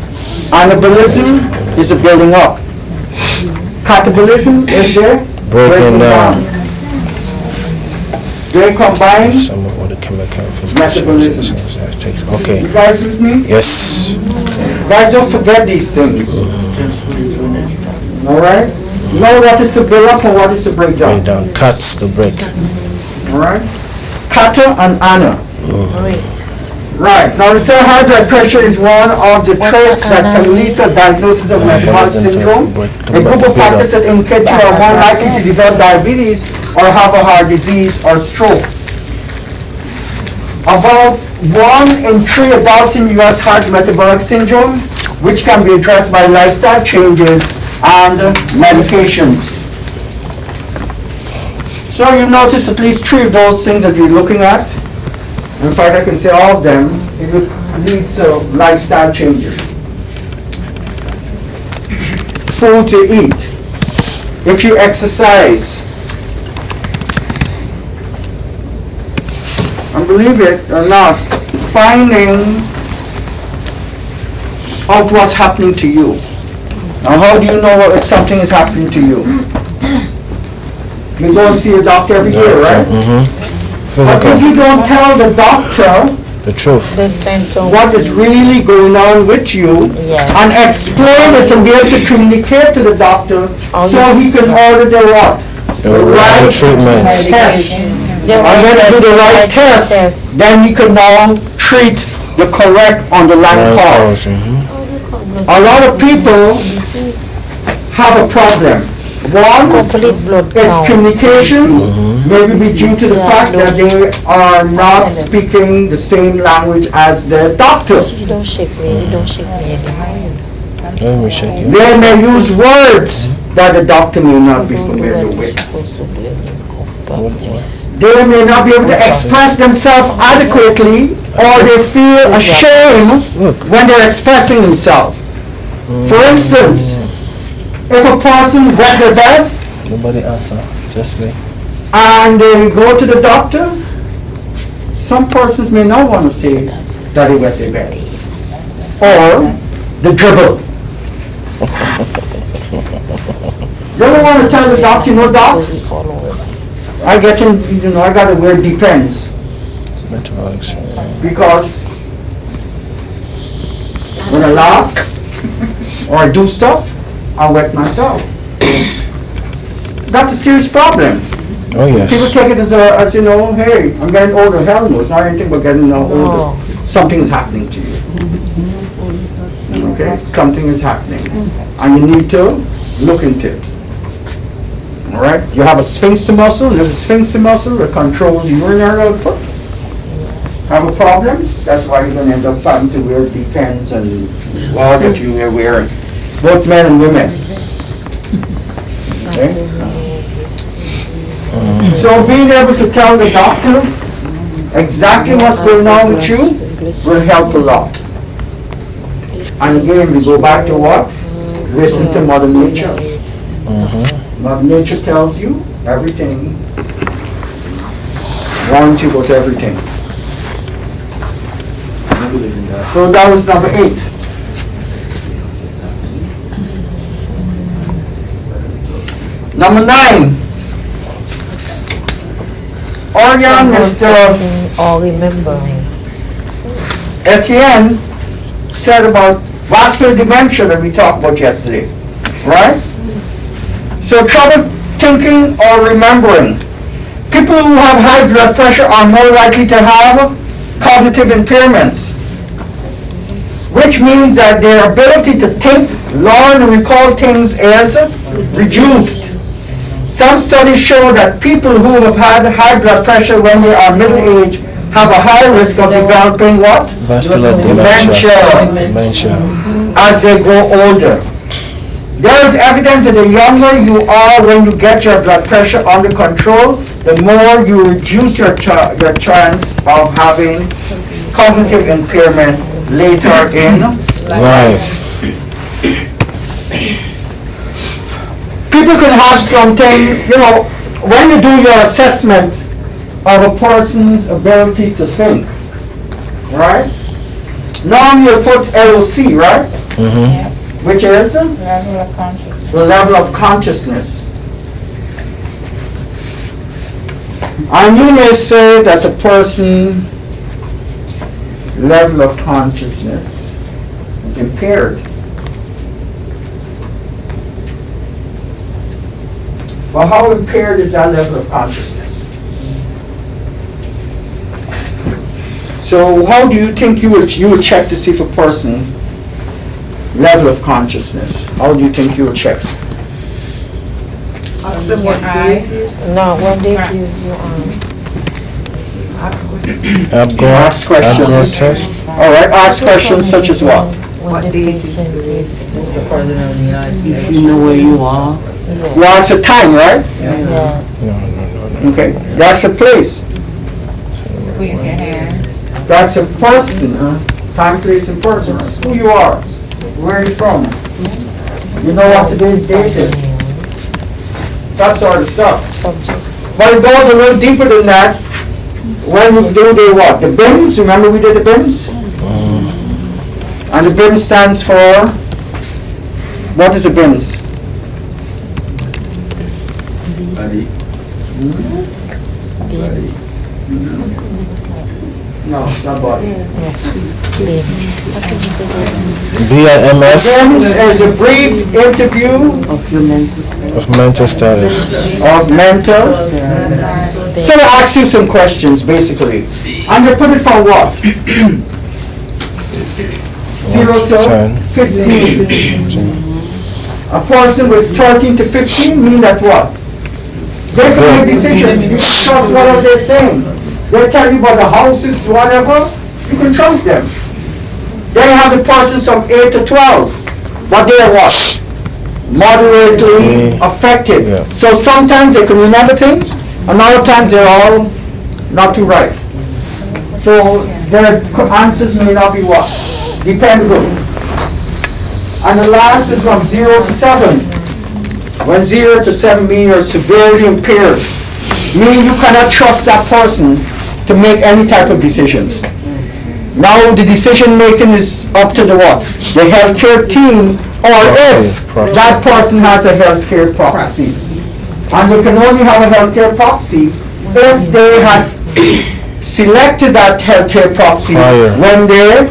Anabolism is a building up. Catabolism is the Breaking down. They combine. Some of what the chemical and physical Metabolism. changes takes. Okay. You guys with me? Yes. Guys, don't forget these things. All right? Know what is to build up and what is to break down. Breakdown. Cuts to break. All right? Kata and ana. Right. Now, the cell high blood pressure is one of the traits that can lead to diagnosis of metabolic syndrome. A group of factors that indicate you are more likely to develop diabetes or have a heart disease or stroke. About 1 in 3 adults in the U.S. has metabolic syndrome, which can be addressed by lifestyle changes and medications. So you notice at least 3 of those things that you're looking at. In fact, I can say all of them. It would lead to lifestyle changes. Food to eat. If you exercise, and believe it or not, finding out what's happening to you. Now, how do you know if something is happening to you? You go and see a doctor every year, right? But if you don't tell the doctor The truth. The symptom. what is really going on with you Yes. and explain it and be able to communicate to the doctor so he can order the what? The right treatment. Test. The And when you do the right test, then he can now treat the correct underlying cause. A lot of people have a problem. One, Complete blood it's count. communication, maybe be due to the fact that they are not speaking the same language as their doctor. You don't shake me, you don't shake me anymore. Let me check you. They may use words that the doctor may not be familiar with. They may not be able to express themselves adequately, or they feel ashamed when they're expressing themselves. For instance, if a person wet their bed Nobody answer. Just me. and they go to the doctor, some persons may not want to say that they wet their bed. Or the dribble. You ever want to tell the doctor, you know, doc, I get in, I gotta wear Depends Metabolic syndrome. because when I laugh or I do stuff, I wet myself. That's a serious problem. Oh People yes. take it as hey, I'm getting older. Hell no, it's not anything but getting older. Something is happening to you. Okay, something is happening, and you need to look into it. All right, you have a sphincter muscle. There's a sphincter muscle that controls urinary output. Have a problem? That's why you're going to end up having to wear Depends and all that you are wearing, both men and women. Okay? So being able to tell the doctor exactly what's going on with you will help a lot. And again, we go back to what? Listen to Mother Nature. Mother Nature tells you everything, warns you about everything. So that was number 8. Number 9. Orion, Mr. Or remembering. Etienne said about vascular dementia that we talked about yesterday, right? So trouble thinking or remembering. People who have high blood pressure are more likely to have cognitive impairments, which means that their ability to think, learn, and recall things is reduced. Some studies show that people who have had high blood pressure when they are middle-aged have a higher risk of developing what? Vascular dementia. Dementia as they grow older. There is evidence that the younger you are when you get your blood pressure under control, the more you reduce your chance of having cognitive impairment later in Right. People can have something, when you do your assessment of a person's ability to think, right? Normally you put LOC, right? Which is Level of consciousness. the level of consciousness. And you may say that the person level of consciousness is impaired. Well, how impaired is that level of consciousness? So how do you think you would check to see if a person level of consciousness? How do you think you would check? Ask them what day it is. No, when they give you Ask questions. Ask questions. Abgar test. All right, ask questions such as what? What day it is today? If you know where you are. You ask the time, right? Yes. Okay, that's the place. Squeeze your hand. That's a person, time, place, and person. Who you are, where you from. You know what today's date is. That sort of stuff. Subject. But it goes a little deeper than that. When we do the what? The BIMS, remember we did the BIMS? And the BIMS stands for, what is the BIMS? No, it's not body. BIMS BIMS is a brief interview Of your mental of mental status. of mental. So they ask you some questions, basically. And they put it for what? 0 to 10. 15. A person with 13 to 15 mean that what? They can make decisions. You can trust whatever they're saying. They tell you about the houses, whatever, you can trust them. Then you have the persons from 8 to 12. But they're what? Moderately affected. Yeah. So sometimes they can remember things, and other times they're all not too right. So their answers may not be what? Dependable. And the last is from 0 to 7. When 0 to 7 mean you're severely impaired, meaning you cannot trust that person to make any type of decisions. Now the decision making is up to the what? The healthcare team, or if Proxy. that person has a healthcare proxy. And they can only have a healthcare proxy if they had selected that healthcare proxy Prior. when they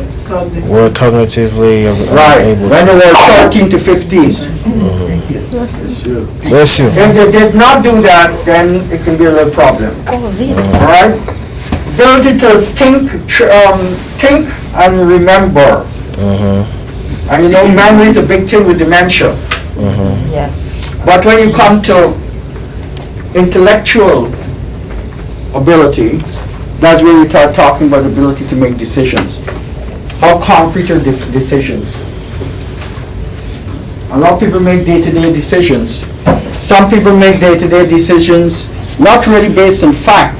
We're cognitively right, able when they to. were 13 to 15. Bless you. If they did not do that, then it can be a little problem. All right? Ability to think and remember. And memory is a big thing with dementia. Yes. But when you come to intellectual ability, that's when you start talking about the ability to make decisions. How concrete are decisions? A lot of people make day-to-day decisions. Some people make day-to-day decisions not really based on fact.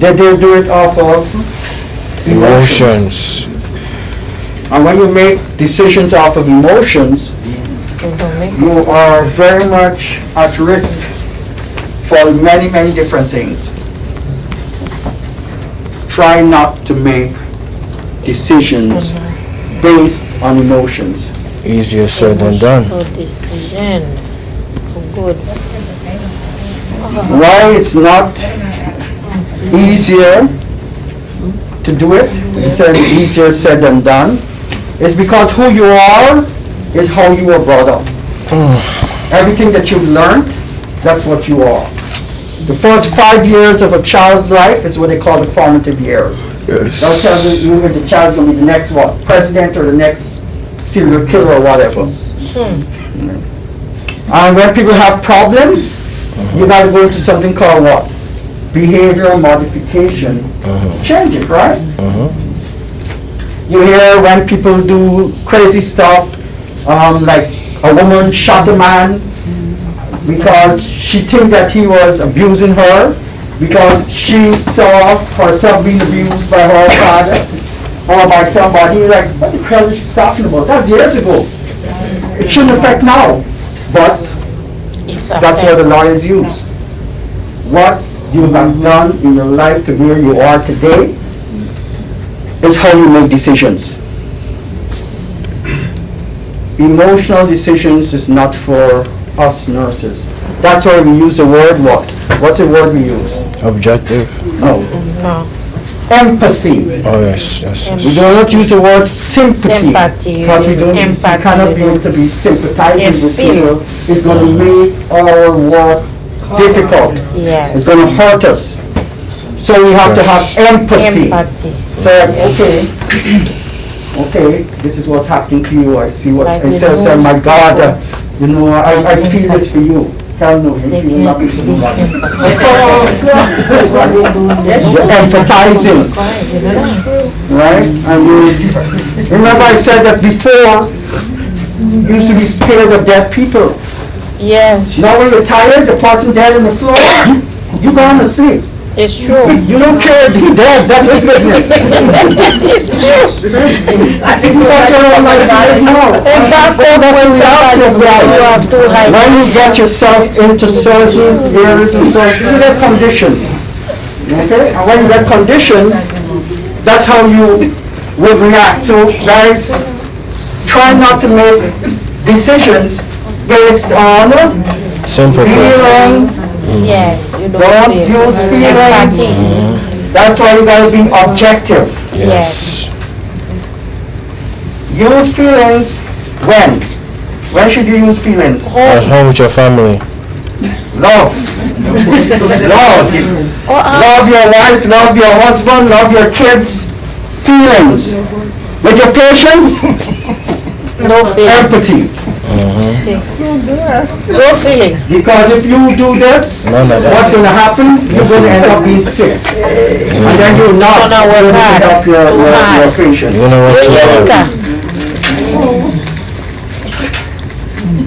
They do it off of Emotions. And when you make decisions off of emotions, They don't make you are very much at risk for many, many different things. Try not to make decisions based on emotions. Easier said than done. no decision. Good. Why it's not easier to do it, it's easier said than done, is because who you are is how you were brought up. Everything that you've learned, that's what you are. The first 5 years of a child's life is what they call the formative years. That's telling you the child's going to be the next what? President or the next serial killer or whatever. And when people have problems, you got to go into something called what? Behavioral modification. Change it, right? You hear when people do crazy stuff, like a woman shot a man because she think that he was abusing her, because she saw herself being abused by her father or by somebody. Like, what the hell is she talking about? That's years ago. It shouldn't affect now, but It's that's what the lawyers use. What you have done in your life to where you are today is how you make decisions. Emotional decisions is not for us nurses. That's why we use the word what? What's the word we use? Objective. No. No. Empathy. Oh yes, yes, We yes. do not use the word sympathy. Sympathy, Because we you don't, use we cannot be empathy, able to be sympathizing and with feel. people. It's going to make our work difficult. It's Yes. going to hurt us. So we have to have empathy. Empathy. Say, okay, this is what's happening to you. I see what, Like instead of with saying, my most God, people. you know, I feel this for you. Hell no, you They feel can't nothing be for nobody. sympathetic. You're empathizing, right? And you, remember I said that before, you used to be scared of dead people. Yes, Now when you're tired, the person dead on the floor, you go on to sleep. it's true. You don't care if he's dead, that's his business. It's true. You got your own life to live now. And back home when somebody you have to like. When you get yourself into certain areas and so, you get conditioned. Okay? And when you get conditioned, that's how you will react. So guys, try not to make decisions based on Sympathy. feeling. Yes, you Don't don't feel. use feelings. Empathy. That's why you gotta be objective. Yes. Use feelings when? When should you use feelings? At home with your family. Love. Love. Love your wife, love your husband, love your kids. Feelings. With your patience, No feeling. empathy. No feeling. Because if you do this, None of that. what's gonna happen? You're gonna end up being sick. And then you're not Gonna work gonna hard. end up your patient. You know what to Monica.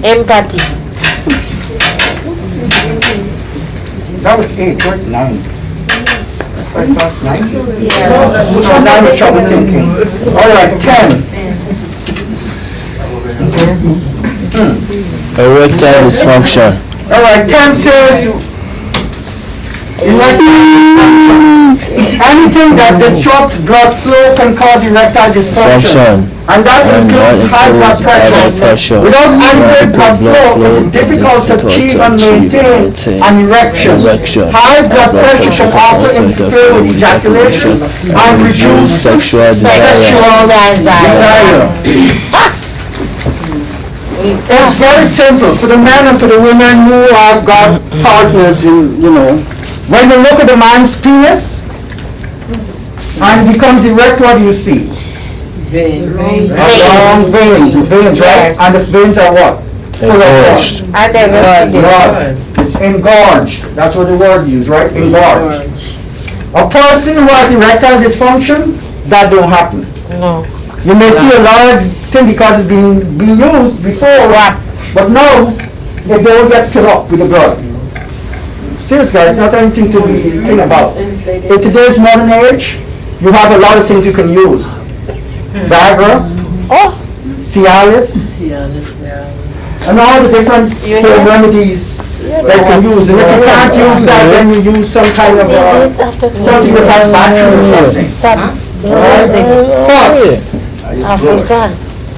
Empathy. That was 8, what's 9? That's right past 9? So now we're trouble thinking. All right, 10. Erectile dysfunction. All right, 10 says, anything that disrupts blood flow can cause erectile dysfunction. Function. And that includes high blood pressure. Without adequate blood flow, it is difficult to achieve and maintain an erection. High blood pressure can also interfere with ejaculation and reduce Sexual sexual desire. It's very simple for the men and for the women who have got partners in, you know, when you look at the man's penis and it becomes erect, what do you see? A long vein, the veins, right? Yes. And the veins are what? Full of Engorged. I never see blood. It's engorged. That's what the word used, right? Engorged. A person who has erectile dysfunction, that don't happen. No. You may see a large thing because it's being used before, but no, it don't get filled up with the blood. Serious guys, not anything to be thinking about. In today's modern age, you have a lot of things you can use. Viagra, Cialis, and all the different home remedies that you can use. And if you can't use that, then you use some kind of, something with a natural or something. Alright? But, African.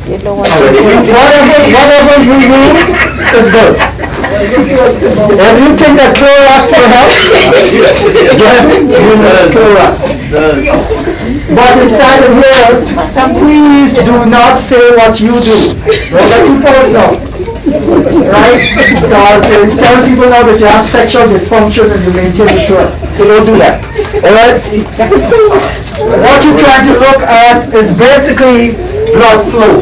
You know what? whatever you use is good. If you think that Clorox will help, then you use Clorox. But inside of here, please do not say what you do. Don't let people know. Right? Because it tells people now that you have sexual dysfunction and you maintain it well. So don't do that. Alright? What you're trying to look at is basically blood flow.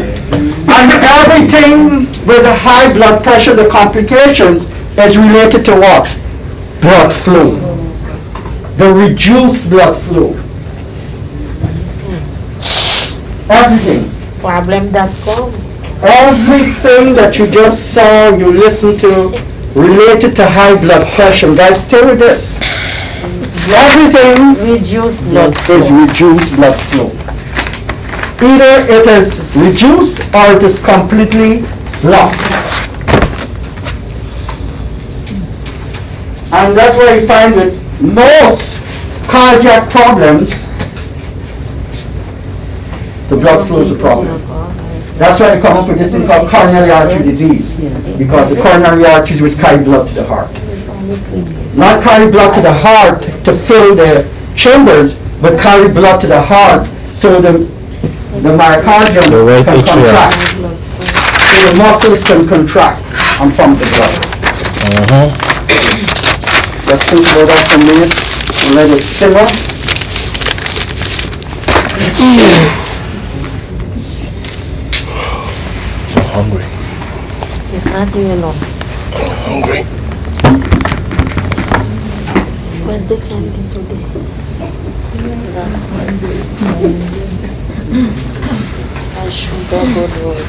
And everything with the high blood pressure, the complications, is related to what? Blood flow. The reduced blood flow. Everything. Problem.com. Everything that you just saw, you listened to, related to high blood pressure. Guys, stay with this. Everything Reduce blood is reduced blood flow. Either it is reduced or it is completely blocked. And that's why you find that most cardiac problems, the blood flow is a problem. That's why they come up with this thing called coronary artery disease, because the coronary arteries which carry blood to the heart. Not carry blood to the heart to fill the chambers, but carry blood to the heart so the myocardium can contract. So the muscles can contract and pump the blood. Let's think about that for a minute. Let it simmer. I'm hungry. It's not you alone. Hungry. Where's the candy today? I should go good road.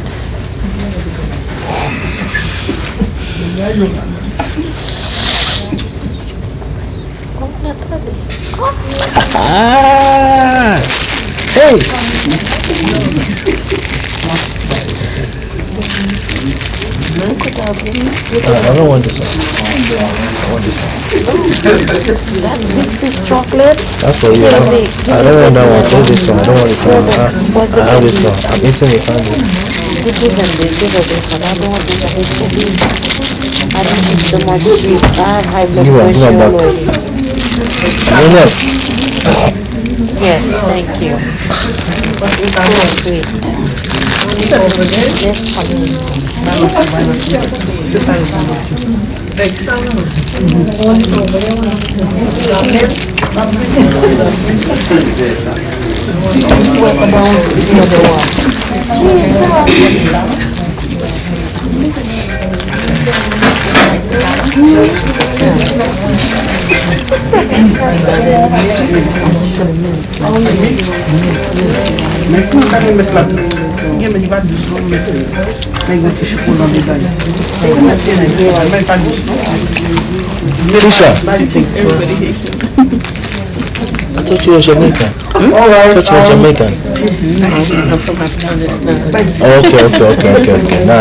Oh, Natalie. I don't want this one. I want this one. That this chocolate. That's for you. I don't want that one. Take this one. I don't want this one. I have this one. I'm eating the candy. This one. I don't want this one. It's too big. I have so much sweet. I have high blood Give me pressure back. already. Yes. Yes, thank you. It's too sweet. I thought you were Jamaican. All right. I thought you were Jamaican. Okay. No.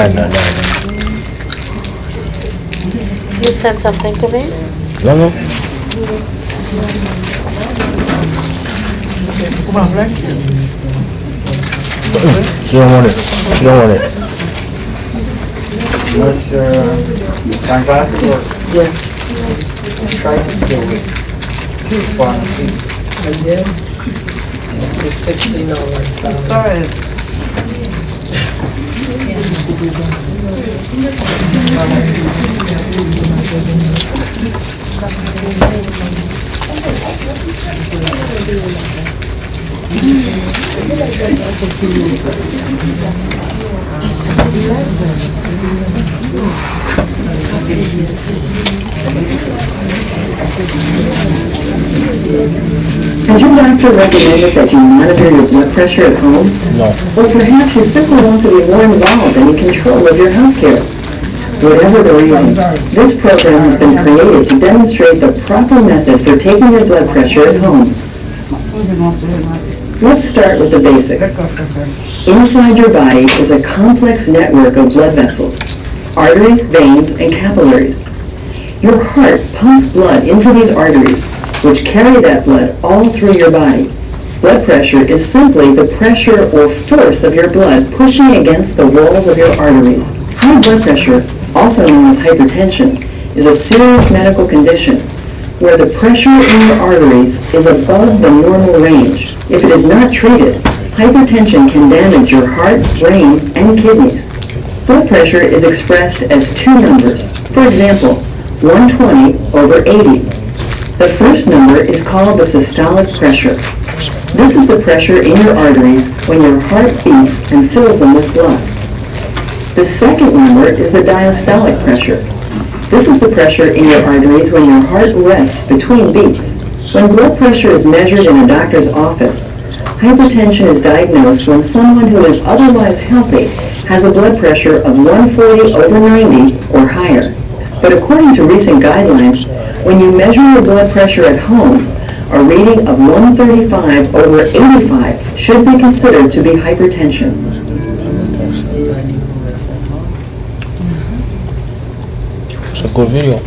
You sent something to me? No. You don't want it. What's your time back? Yeah. Try to stay awake. It's $16. Alright. Would you like to recommend that you monitor your blood pressure at home? No. Or perhaps you simply want to be more involved in the control of your health care? Whatever the reason, this program has been created to demonstrate the proper method for taking your blood pressure at home. Let's start with the basics. Inside your body is a complex network of blood vessels, arteries, veins, and capillaries. Your heart pumps blood into these arteries, which carry that blood all through your body. Blood pressure is simply the pressure or force of your blood pushing against the walls of your arteries. High blood pressure, also known as hypertension, is a serious medical condition where the pressure in your arteries is above the normal range. If it is not treated, hypertension can damage your heart, brain, and kidneys. Blood pressure is expressed as two numbers. For example, 120 over 80. The first number is called the systolic pressure. This is the pressure in your arteries when your heart beats and fills them with blood. The second number is the diastolic pressure. This is the pressure in your arteries when your heart rests between beats. When blood pressure is measured in a doctor's office, hypertension is diagnosed when someone who is otherwise healthy has a blood pressure of 140 over 90 or higher. But according to recent guidelines, when you measure your blood pressure at home, a reading of 135 over 85 should be considered to be hypertension. It's a good video.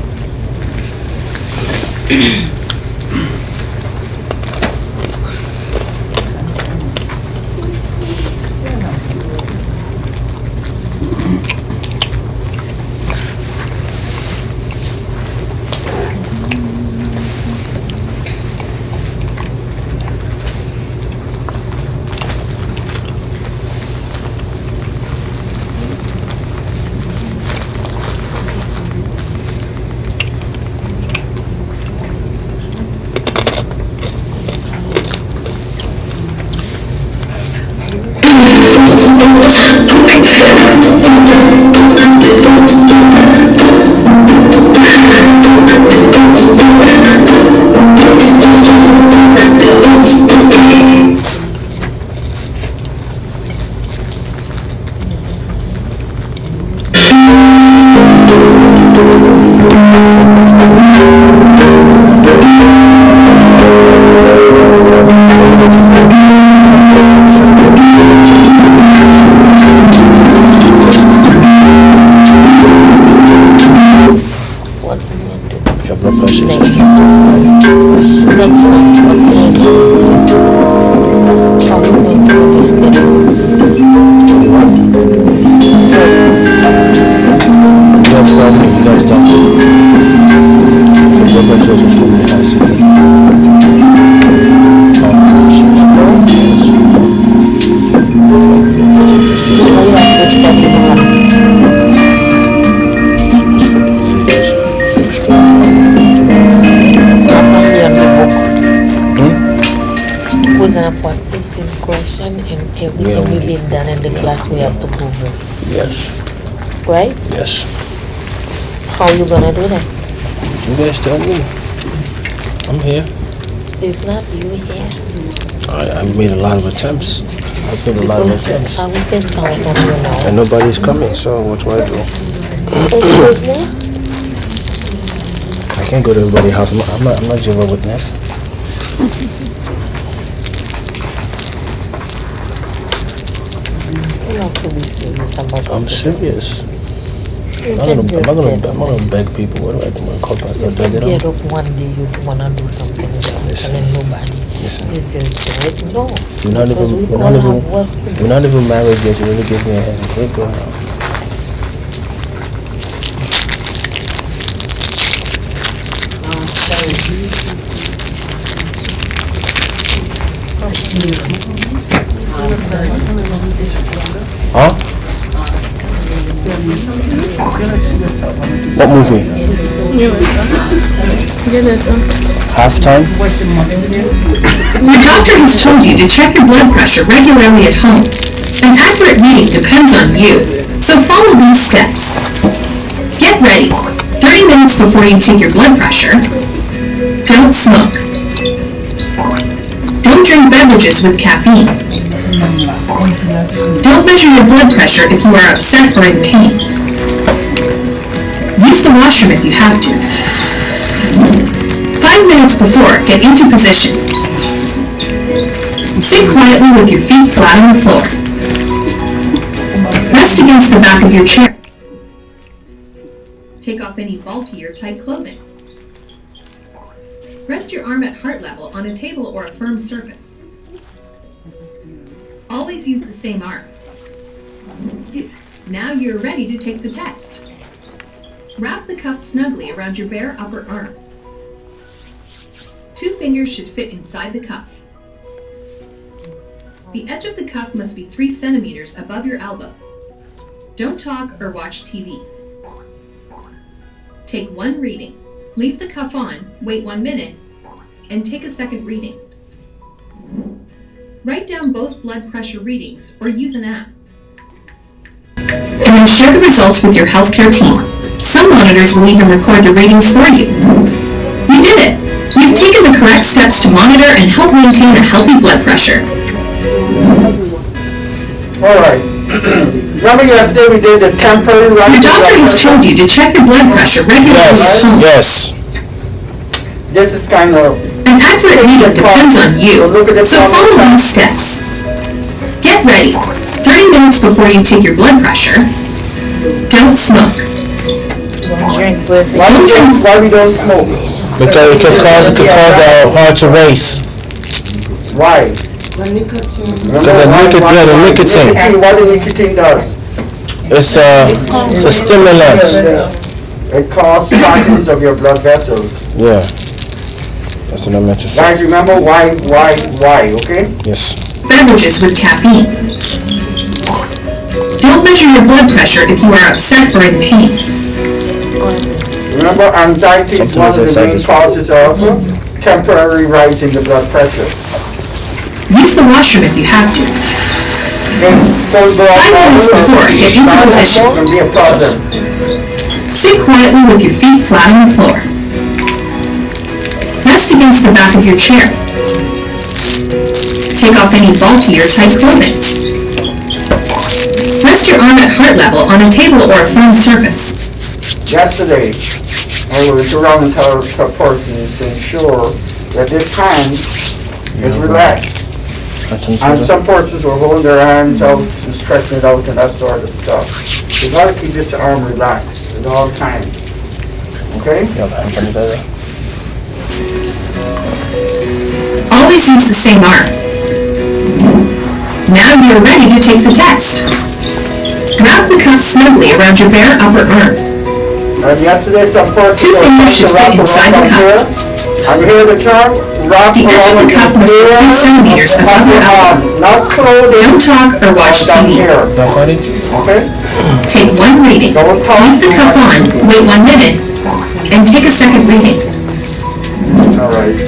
We have to prove it. Yes. Right? Yes. How you gonna do that? You guys tell me. I'm here. It's not you here. I've made a lot of attempts. I've made a lot of attempts. I will take count on you now. And nobody's coming, so what do I do? Excuse me? I can't go to everybody's house. I'm not Jehovah's Witness. You have to be serious about it. I'm serious. You I'm can just not get gonna beg people. What do I do? I'm gonna call Pastor You beg can it get up. up one day, you wanna do something without Listen. telling nobody. Listen. You just say no. We're not Because even we we're all not have even work to do. we're not even married yet. You really give me a hand. What's going on? Huh? What movie? Halftime? Your doctor has told you to check your blood pressure regularly at home. An accurate reading depends on you, so follow these steps. Get ready. 30 minutes before you take your blood pressure. Don't smoke. Don't drink beverages with caffeine. Don't measure your blood pressure if you are upset or in pain. Use the washroom if you have to. 5 minutes before, get into position. Sit quietly with your feet flat on the floor. Rest against the back of your chair. Take off any bulky or tight clothing. Rest your arm at heart level on a table or a firm surface. Always use the same arm. Now you're ready to take the test. Wrap the cuff snugly around your bare upper arm. 2 fingers should fit inside the cuff. The edge of the cuff must be 3 centimeters above your elbow. Don't talk or watch TV. Take 1 reading. Leave the cuff on, wait 1 minute, and take a second reading. Write down both blood pressure readings or use an app. And then share the results with your healthcare team. Some monitors will even record the readings for you. You did it! You've taken the correct steps to monitor and help maintain a healthy blood pressure. Alright. Remember yesterday we did the temporary Your rising doctor blood has pressure? told you to check your blood pressure regularly at home. Yes. This is kind of... An accurate reading depends on you, so follow these steps. Get ready. 30 minutes before you take your blood pressure. Don't smoke. Why we don't smoke? Because it could cause our heart to race. Why? So the nicotine. What the nicotine does? It's a stimulant. It causes spasms of your blood vessels. Yeah. That's what I meant to say. Guys, remember why, okay? Yes. Beverages with caffeine. Don't measure your blood pressure if you are upset or in pain. Remember, anxiety is one of the main causes of temporary rise in the blood pressure. Use the washroom if you have to. 5 minutes before, get into position. Can be a problem. Sit quietly with your feet flat on the floor. Rest against the back of your chair. Take off any bulky or tight clothing. Rest your arm at heart level on a table or a firm surface. Yesterday, I was around and tell a person to ensure that this hand is relaxed. And some persons were holding their hands out and stretching it out and that sort of stuff. You gotta keep this arm relaxed at all times. Okay? Always use the same arm. Now you're ready to take the test. Wrap the cuff snugly around your bare upper arm. And yesterday some persons 2 fingers should fit inside the cuff. And you hear the term? Wrap The edge of the cuff must be 3 centimeters above your elbow. Not clothing. Don't talk or watch down TV. here. Okay? Take 1 reading. Leave the cuff on, wait 1 minute, and take a second reading. Alright.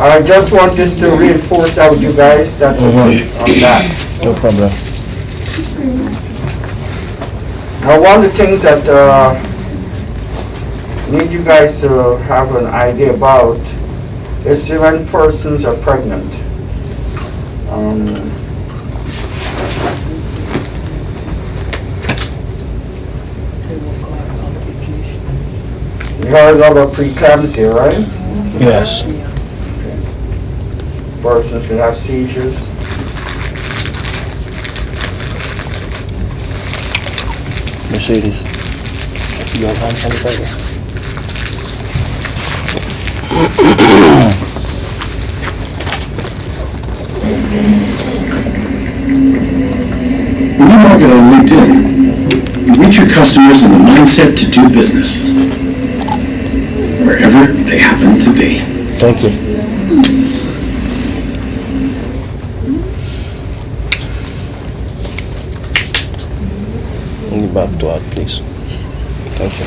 I just want this to reinforce out you guys, that's about on that. No problem. Now one of the things that need you guys to have an idea about is when persons are pregnant. You heard about preeclampsia, right? Yes. Persons can have seizures. Mercedes. You have hand sanitizer? When you market on LinkedIn, you reach your customers in the mindset to do business, wherever they happen to be. Thank you. Bring it back to art, please. Thank you.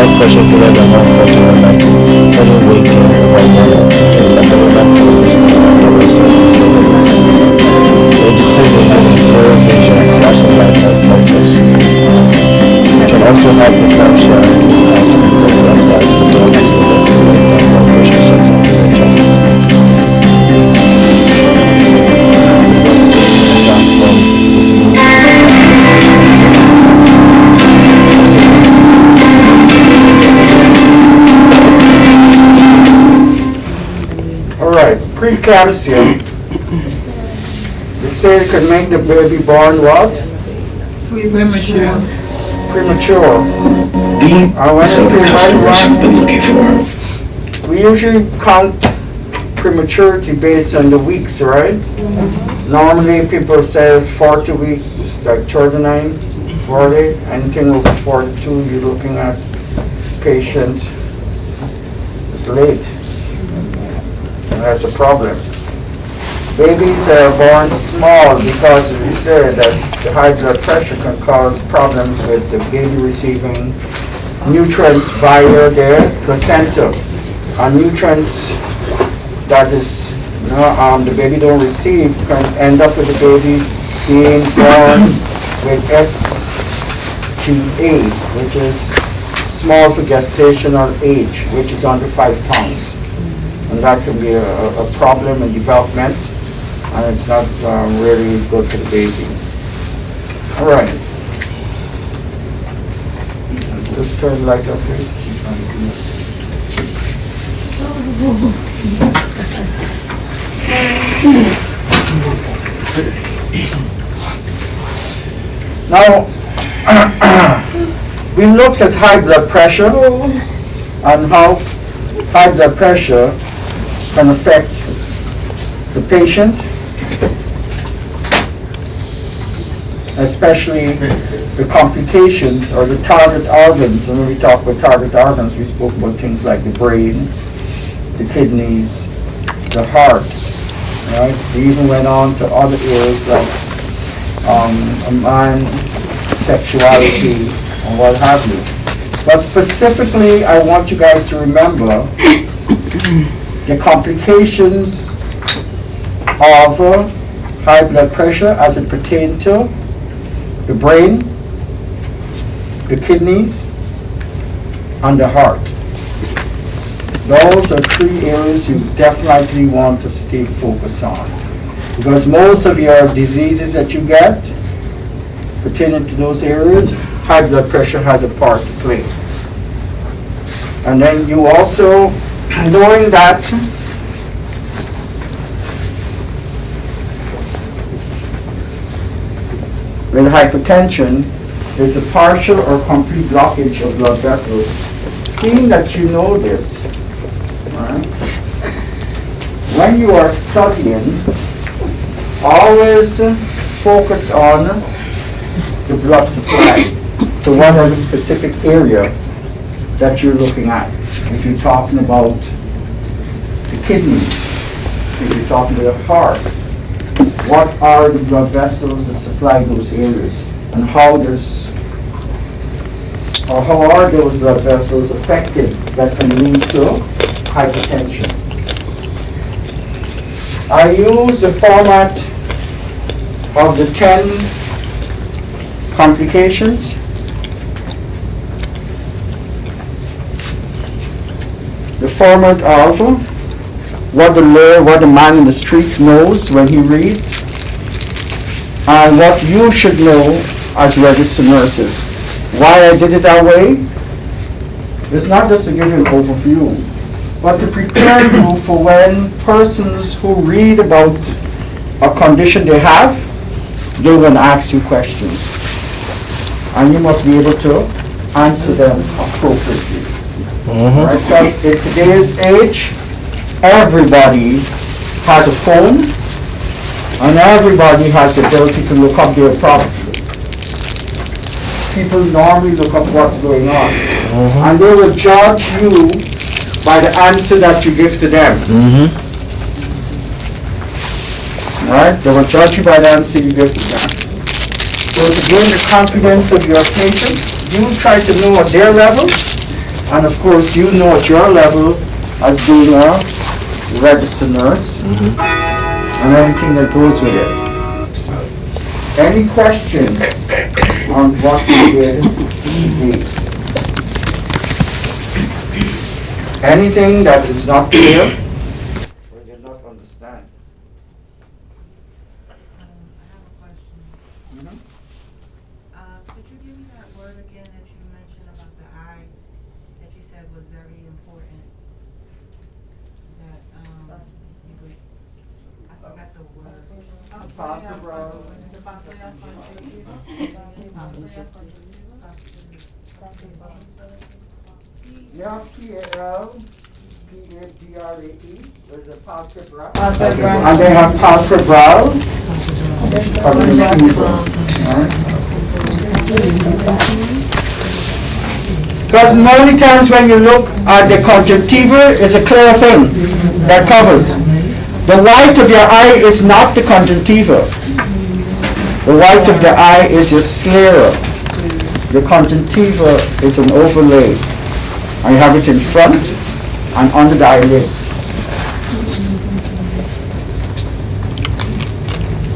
blood pressure greater than 140 over 90, sudden weight gain about 1 of a decrease in blurry vision, flashing light and fluctuates. You can also have preeclampsia and symptoms that's why the blood is blood pressure checks on the chest. Alright, preeclampsia. They say it could make the baby born what? Premature. Premature. These are the customers I've been looking for. We usually count prematurity based on the weeks, right? Normally people say 40 weeks, it's like 39, 40. Anything over 42, you're looking at patient is late. And that's a problem. Babies are born small because we said that the high blood pressure can cause problems with the baby receiving nutrients via the placenta. And nutrients that is, the baby don't receive can end up with the baby being born with SGA, which is small for gestational age, which is under 5 pounds. And that can be a problem in development, and it's not really good for the baby. All right. Just turn the light up, please. Now, we looked at high blood pressure and how high blood pressure can affect the patient, especially the complications or the target organs. And when we talk about target organs, we spoke about things like the brain, the kidneys, the heart, right? We even went on to other areas like mind, sexuality, and what have you. But specifically, I want you guys to remember the complications of high blood pressure as it pertains to the brain, the kidneys, and the heart. Those are 3 areas you definitely want to stay focused on. Because most of your diseases that you get pertaining to those areas, high blood pressure has a part to play. And then you also, knowing that with hypertension, there's a partial or complete blockage of blood vessels. Seeing that you know this, right, when you are studying, always focus on the blood supply to whatever specific area that you're looking at. If you're talking about the kidneys, if you're talking about the heart, what are the blood vessels that supply those areas, and how are those blood vessels affected that can lead to hypertension. I use the format of the 10 complications. The format of what the man in the street knows when he reads, and what you should know as registered nurses. Why I did it that way? It's not just to give you an overview, but to prepare you for when persons who read about a condition they have, they will ask you questions. And you must be able to answer them appropriately. Right? Because in today's age, everybody has a phone, and everybody has the ability to look up their problem. People normally look up what's going on, and they will judge you by the answer that you give to them. Right? They will judge you by the answer you give to them. So to gain the confidence of your patient, you try to know at their level And of course, you know at your level as being a registered nurse and everything that goes with it. Any questions on what we did today? Anything that is not clear or you not understand? I have a question. Could you give me that word again that you mentioned about the eye, that you said was very important? That, I forgot the word. Yeah, P-A-L, P-A-D-R-A-E, there's a palpebral. Palpebral. And they have palpebral. Because many times when you look at the conjunctiva, it's a clear thing that covers. The white of your eye is not the conjunctiva. The white of the eye is your sclera. The conjunctiva is an overlay. And you have it in front and under the eyelids.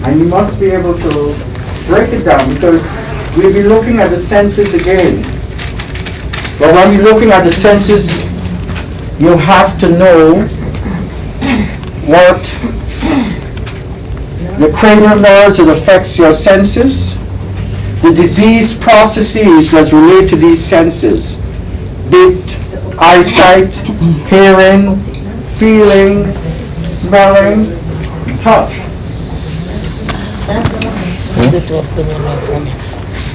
And you must be able to break it down because we'll be looking at the senses again. But when you're looking at the senses, you have to know what the cranial nerves that affects your senses, the disease processes that relate to these senses, be it eyesight, hearing, feeling, smelling, touch.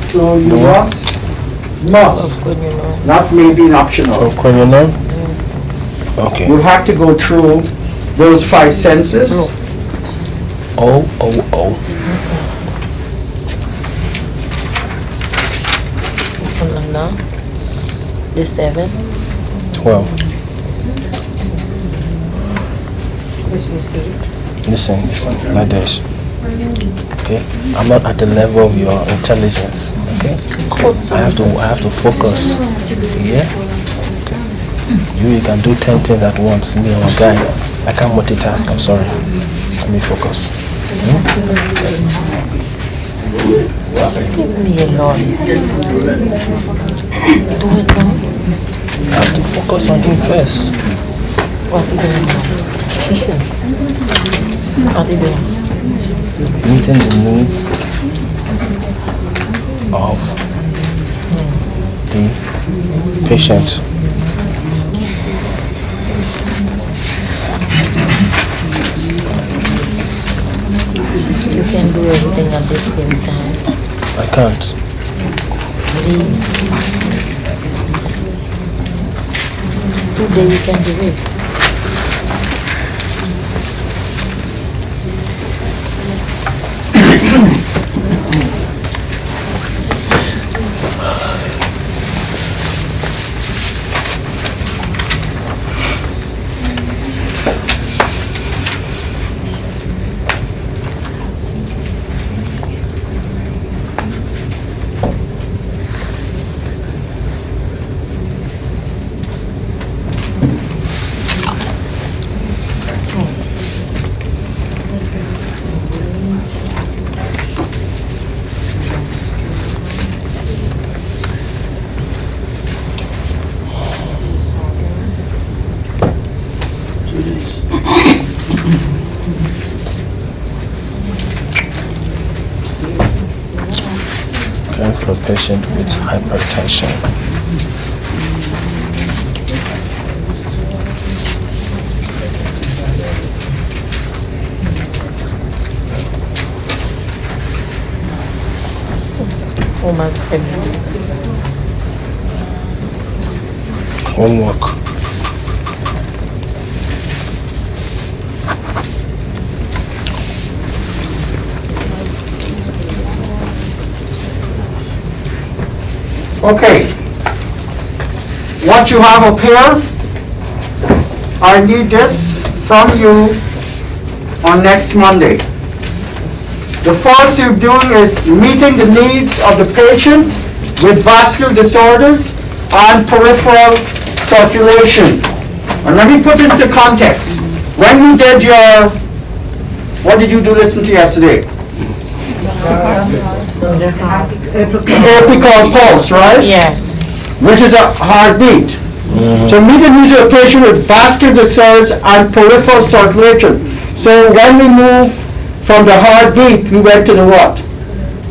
So you must, not maybe an optional. Oh, cranial nerve? Okay. You have to go through those 5 senses. Oh. The 7. 12. This was 8. Listen, like this. Okay? I'm not at the level of your intelligence. Okay? I have to focus. Yeah? Okay. You can do 10 things at once. Me, I'm a guy. I can't multitask. I'm sorry. Let me focus. Give me a Lord. Do it now. I have to focus on him first. What are you doing now? Listen. What are you doing? Meeting the needs of the patient. You can do everything at the same time. I can't. Please. Today you can do it. Caring for a patient with hypertension. Woman's pregnant. Homework. Okay. What you have up here, I need this from you on next Monday. The first you're doing is meeting the needs of the patient with vascular disorders and peripheral circulation. And let me put it into context. When you did your, what did you do listen to yesterday? Apical pulse, right? Yes. Which is a heartbeat. So median needs a patient with vascular disorders and peripheral circulation. So when we move from the heartbeat, we went to the what?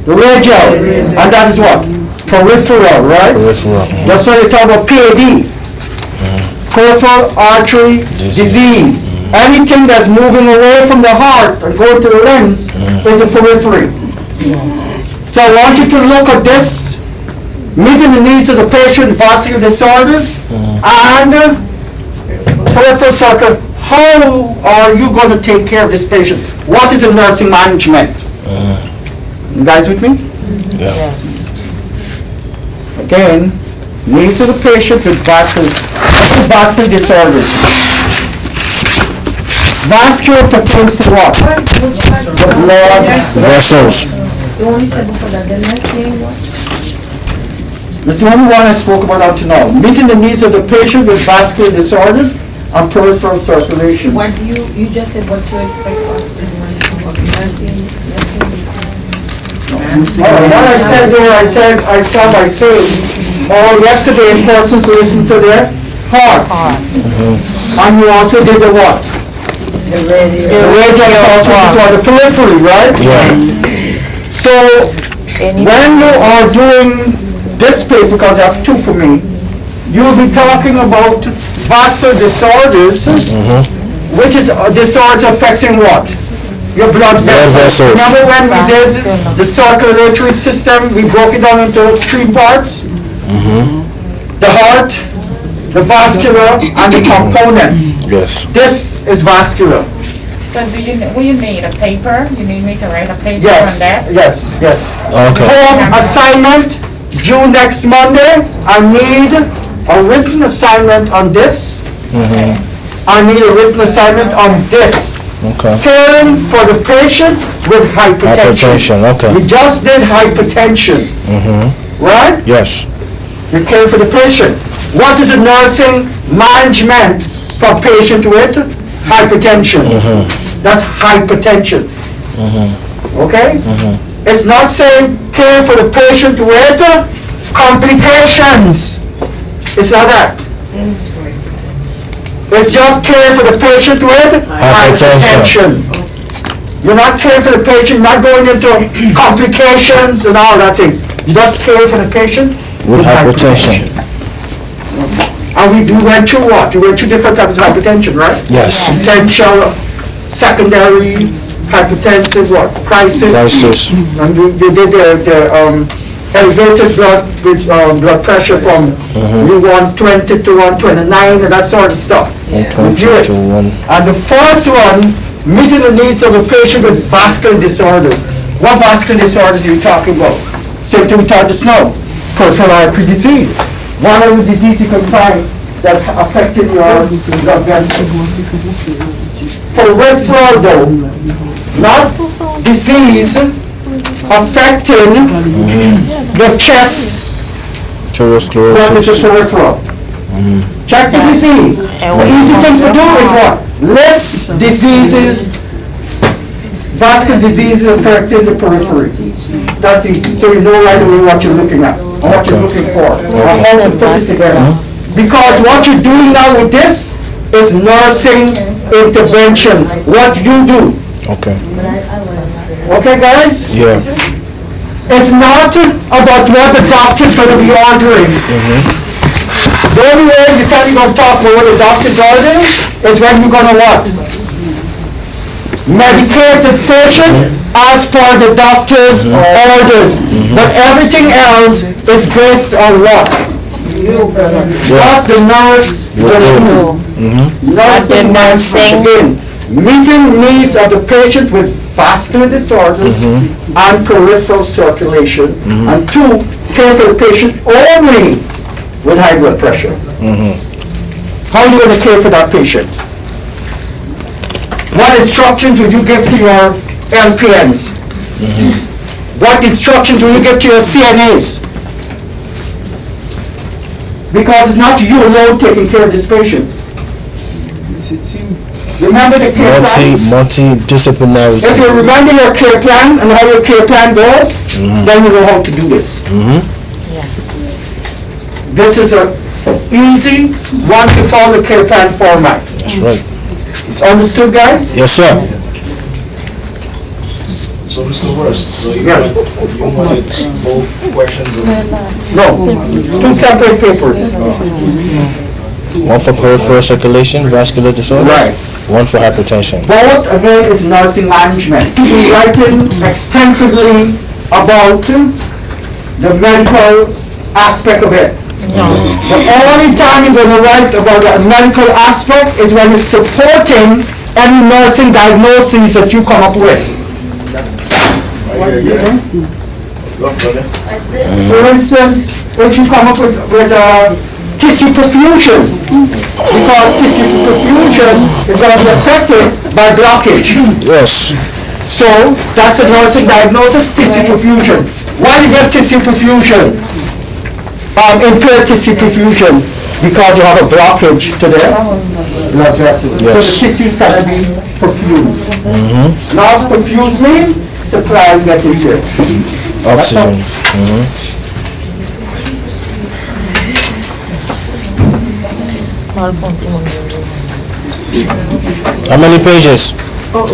The radial. And that is what? Peripheral, right? Peripheral. That's why they talk about PAD. Peripheral artery disease. Anything that's moving away from the heart and going to the limbs is a periphery. So I want you to look at this, meeting the needs of the patient, vascular disorders, and peripheral circulation. How are you going to take care of this patient? What is the nursing management? You guys with me? Yeah. Yes. Again, needs of the patient with vascular disorders. Vascular pertains to what? The blood Vessels. The one you said before that, the nursing what? That's the only one I spoke about up to now. Meeting the needs of the patient with vascular disorders and peripheral circulation. What do you just said what you expect us to do when you work nursing. What I said there, I start by saying, yesterday persons listened to their heart. And you also did the what? The radial pulse, which is what, the periphery, right? Yes. So, when you are doing this paper, because that's two for me, you'll be talking about vascular disorders, which is disorders affecting what? Your blood vessels. Remember when we did the circulatory system, we broke it down into three parts? The heart, the vascular, and the components. Yes. This is vascular. So will you need a paper? You need me to write a paper Yes, on that? yes. Okay. Home assignment, due next Monday. I need a written assignment on this. I need a written assignment on this. Okay. Caring for the patient with hypertension. Okay. We just did hypertension, right? Yes. You care for the patient. What is the nursing management for patient with hypertension? That's hypertension. Okay? It's not saying care for the patient with complications. It's not that. It's just care for the patient with hypertension. You're not caring for the patient, not going into complications and all that thing. You just care for the patient With hypertension. And we went through what? We went through different types of hypertension, right? Yes. Essential, secondary, hypertensive, what? Crisis. And we did the elevated blood pressure from 120 to 129 and that sort of stuff. 120 to 1. And the first one, meeting the needs of a patient with vascular disorders. What vascular disorders are you talking about? Same thing we talked just now. Peripheral artery disease. One of the diseases you can find that's affecting your blood vessels. Peripheral though, not disease affecting the chest, but it's a peripheral. Check the disease. The easy thing to do is what? List diseases, vascular diseases affecting the periphery. That's easy. So you know right away what you're looking at, or what you're looking for, or how to put it together. Because what you're doing now with this is nursing intervention. What you do. Okay. Okay, guys? Yeah. It's not about what the doctor's going to be ordering. The only way you can't go talk about what the doctor's ordering is when you're going to what? Medicate the patient as per the doctor's orders. But everything else is based on what? What the nurse will do. Nursing again. Meeting needs of the patient with vascular disorders and peripheral circulation. And two, care for the patient only with high blood pressure. How are you going to care for that patient? What instructions will you give to your LPNs? What instructions will you give to your CNAs? Because it's not you alone taking care of this patient. Remember the care plan? Multidisciplinary. If you remember your care plan and how your care plan goes, then you know how to do this. This is a easy, once you follow the care plan format. That's right. It's understood, guys? Yes, sir. So Mr. Wurst, so you Yes. wanted both questions of... No, two separate papers. One for peripheral circulation, vascular disorders. Right. One for hypertension. Both, again, is nursing management. We're writing extensively about the medical aspect of it. The only time you're going to write about the medical aspect is when it's supporting any nursing diagnoses that you come up with. For instance, if you come up with tissue perfusion, because tissue perfusion is going to be affected by blockage. Yes. So that's a nursing diagnosis, tissue perfusion. Why do you get tissue perfusion? Impaired tissue perfusion, because you have a blockage to the blood vessels. So the tissues can be perfused. Now perfused means supply and get into it. Oxygen. How many pages? It's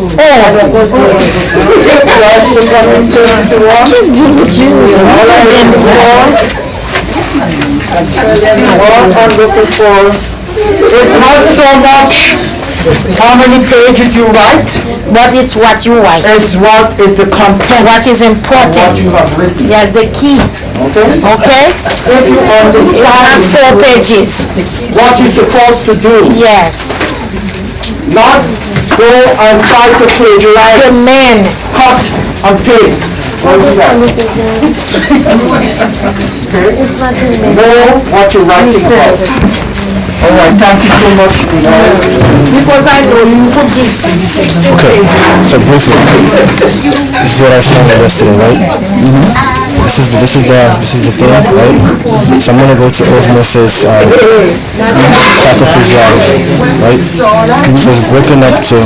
not so much how many pages you write, But it's what you write. it's what is the content What is of what you important. have written. Yes, the key. Okay? Okay? If you It's not understand 4 pages. what you're supposed to do, Yes. not go and try to The plagiarize, man. cut and paste. Don't do that. It's not the man. Know what you're writing about. All right, thank you so much. Because I know you would be. Okay. So briefly, this is what I showed you yesterday, right? This is the thing, right? So I'm gonna go to osmosis, pathophysiology, right? So it's broken up to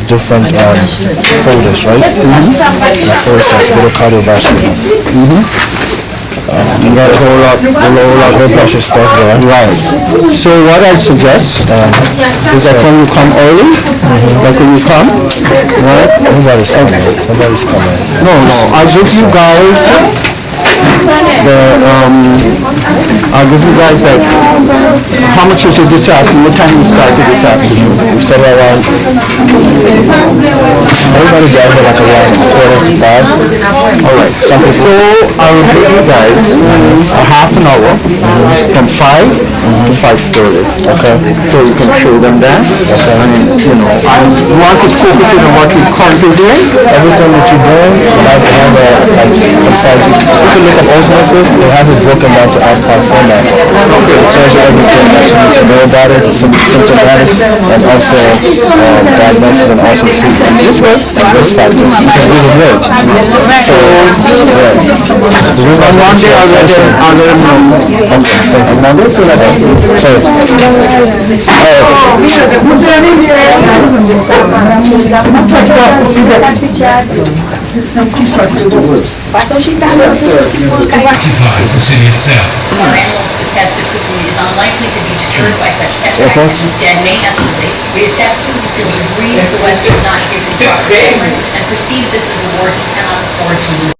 different folders, right? For instance, go to cardiovascular. You got a whole lot of blood pressure stuff there. Right. So what I suggest is that when you come early, like when you come, right? Nobody's coming. No, I'll give you guys I'll give you guys like, how much was it this afternoon? What time you started this afternoon? We started around, everybody got here like around 4:45. Alright, so I will give you guys a half an hour from 5 to 5:30. Okay. So you can show them that. And, you know, I want to focus on what you're currently doing. Everything that you're doing, you have to have besides you can look up osmosis, you have it broken down to alpha format. So it tells you everything that you need to know about it, symptomatic, and also diagnosis and also treatment and risk factors, which is really good. So, the reason I want to attention. The city itself. Our analysts assess that Kukui is unlikely to be deterred by such setbacks and instead may escalate. We assess Kukui feels aggrieved the West does not give him proper deference and perceive this as a war he cannot afford to lose.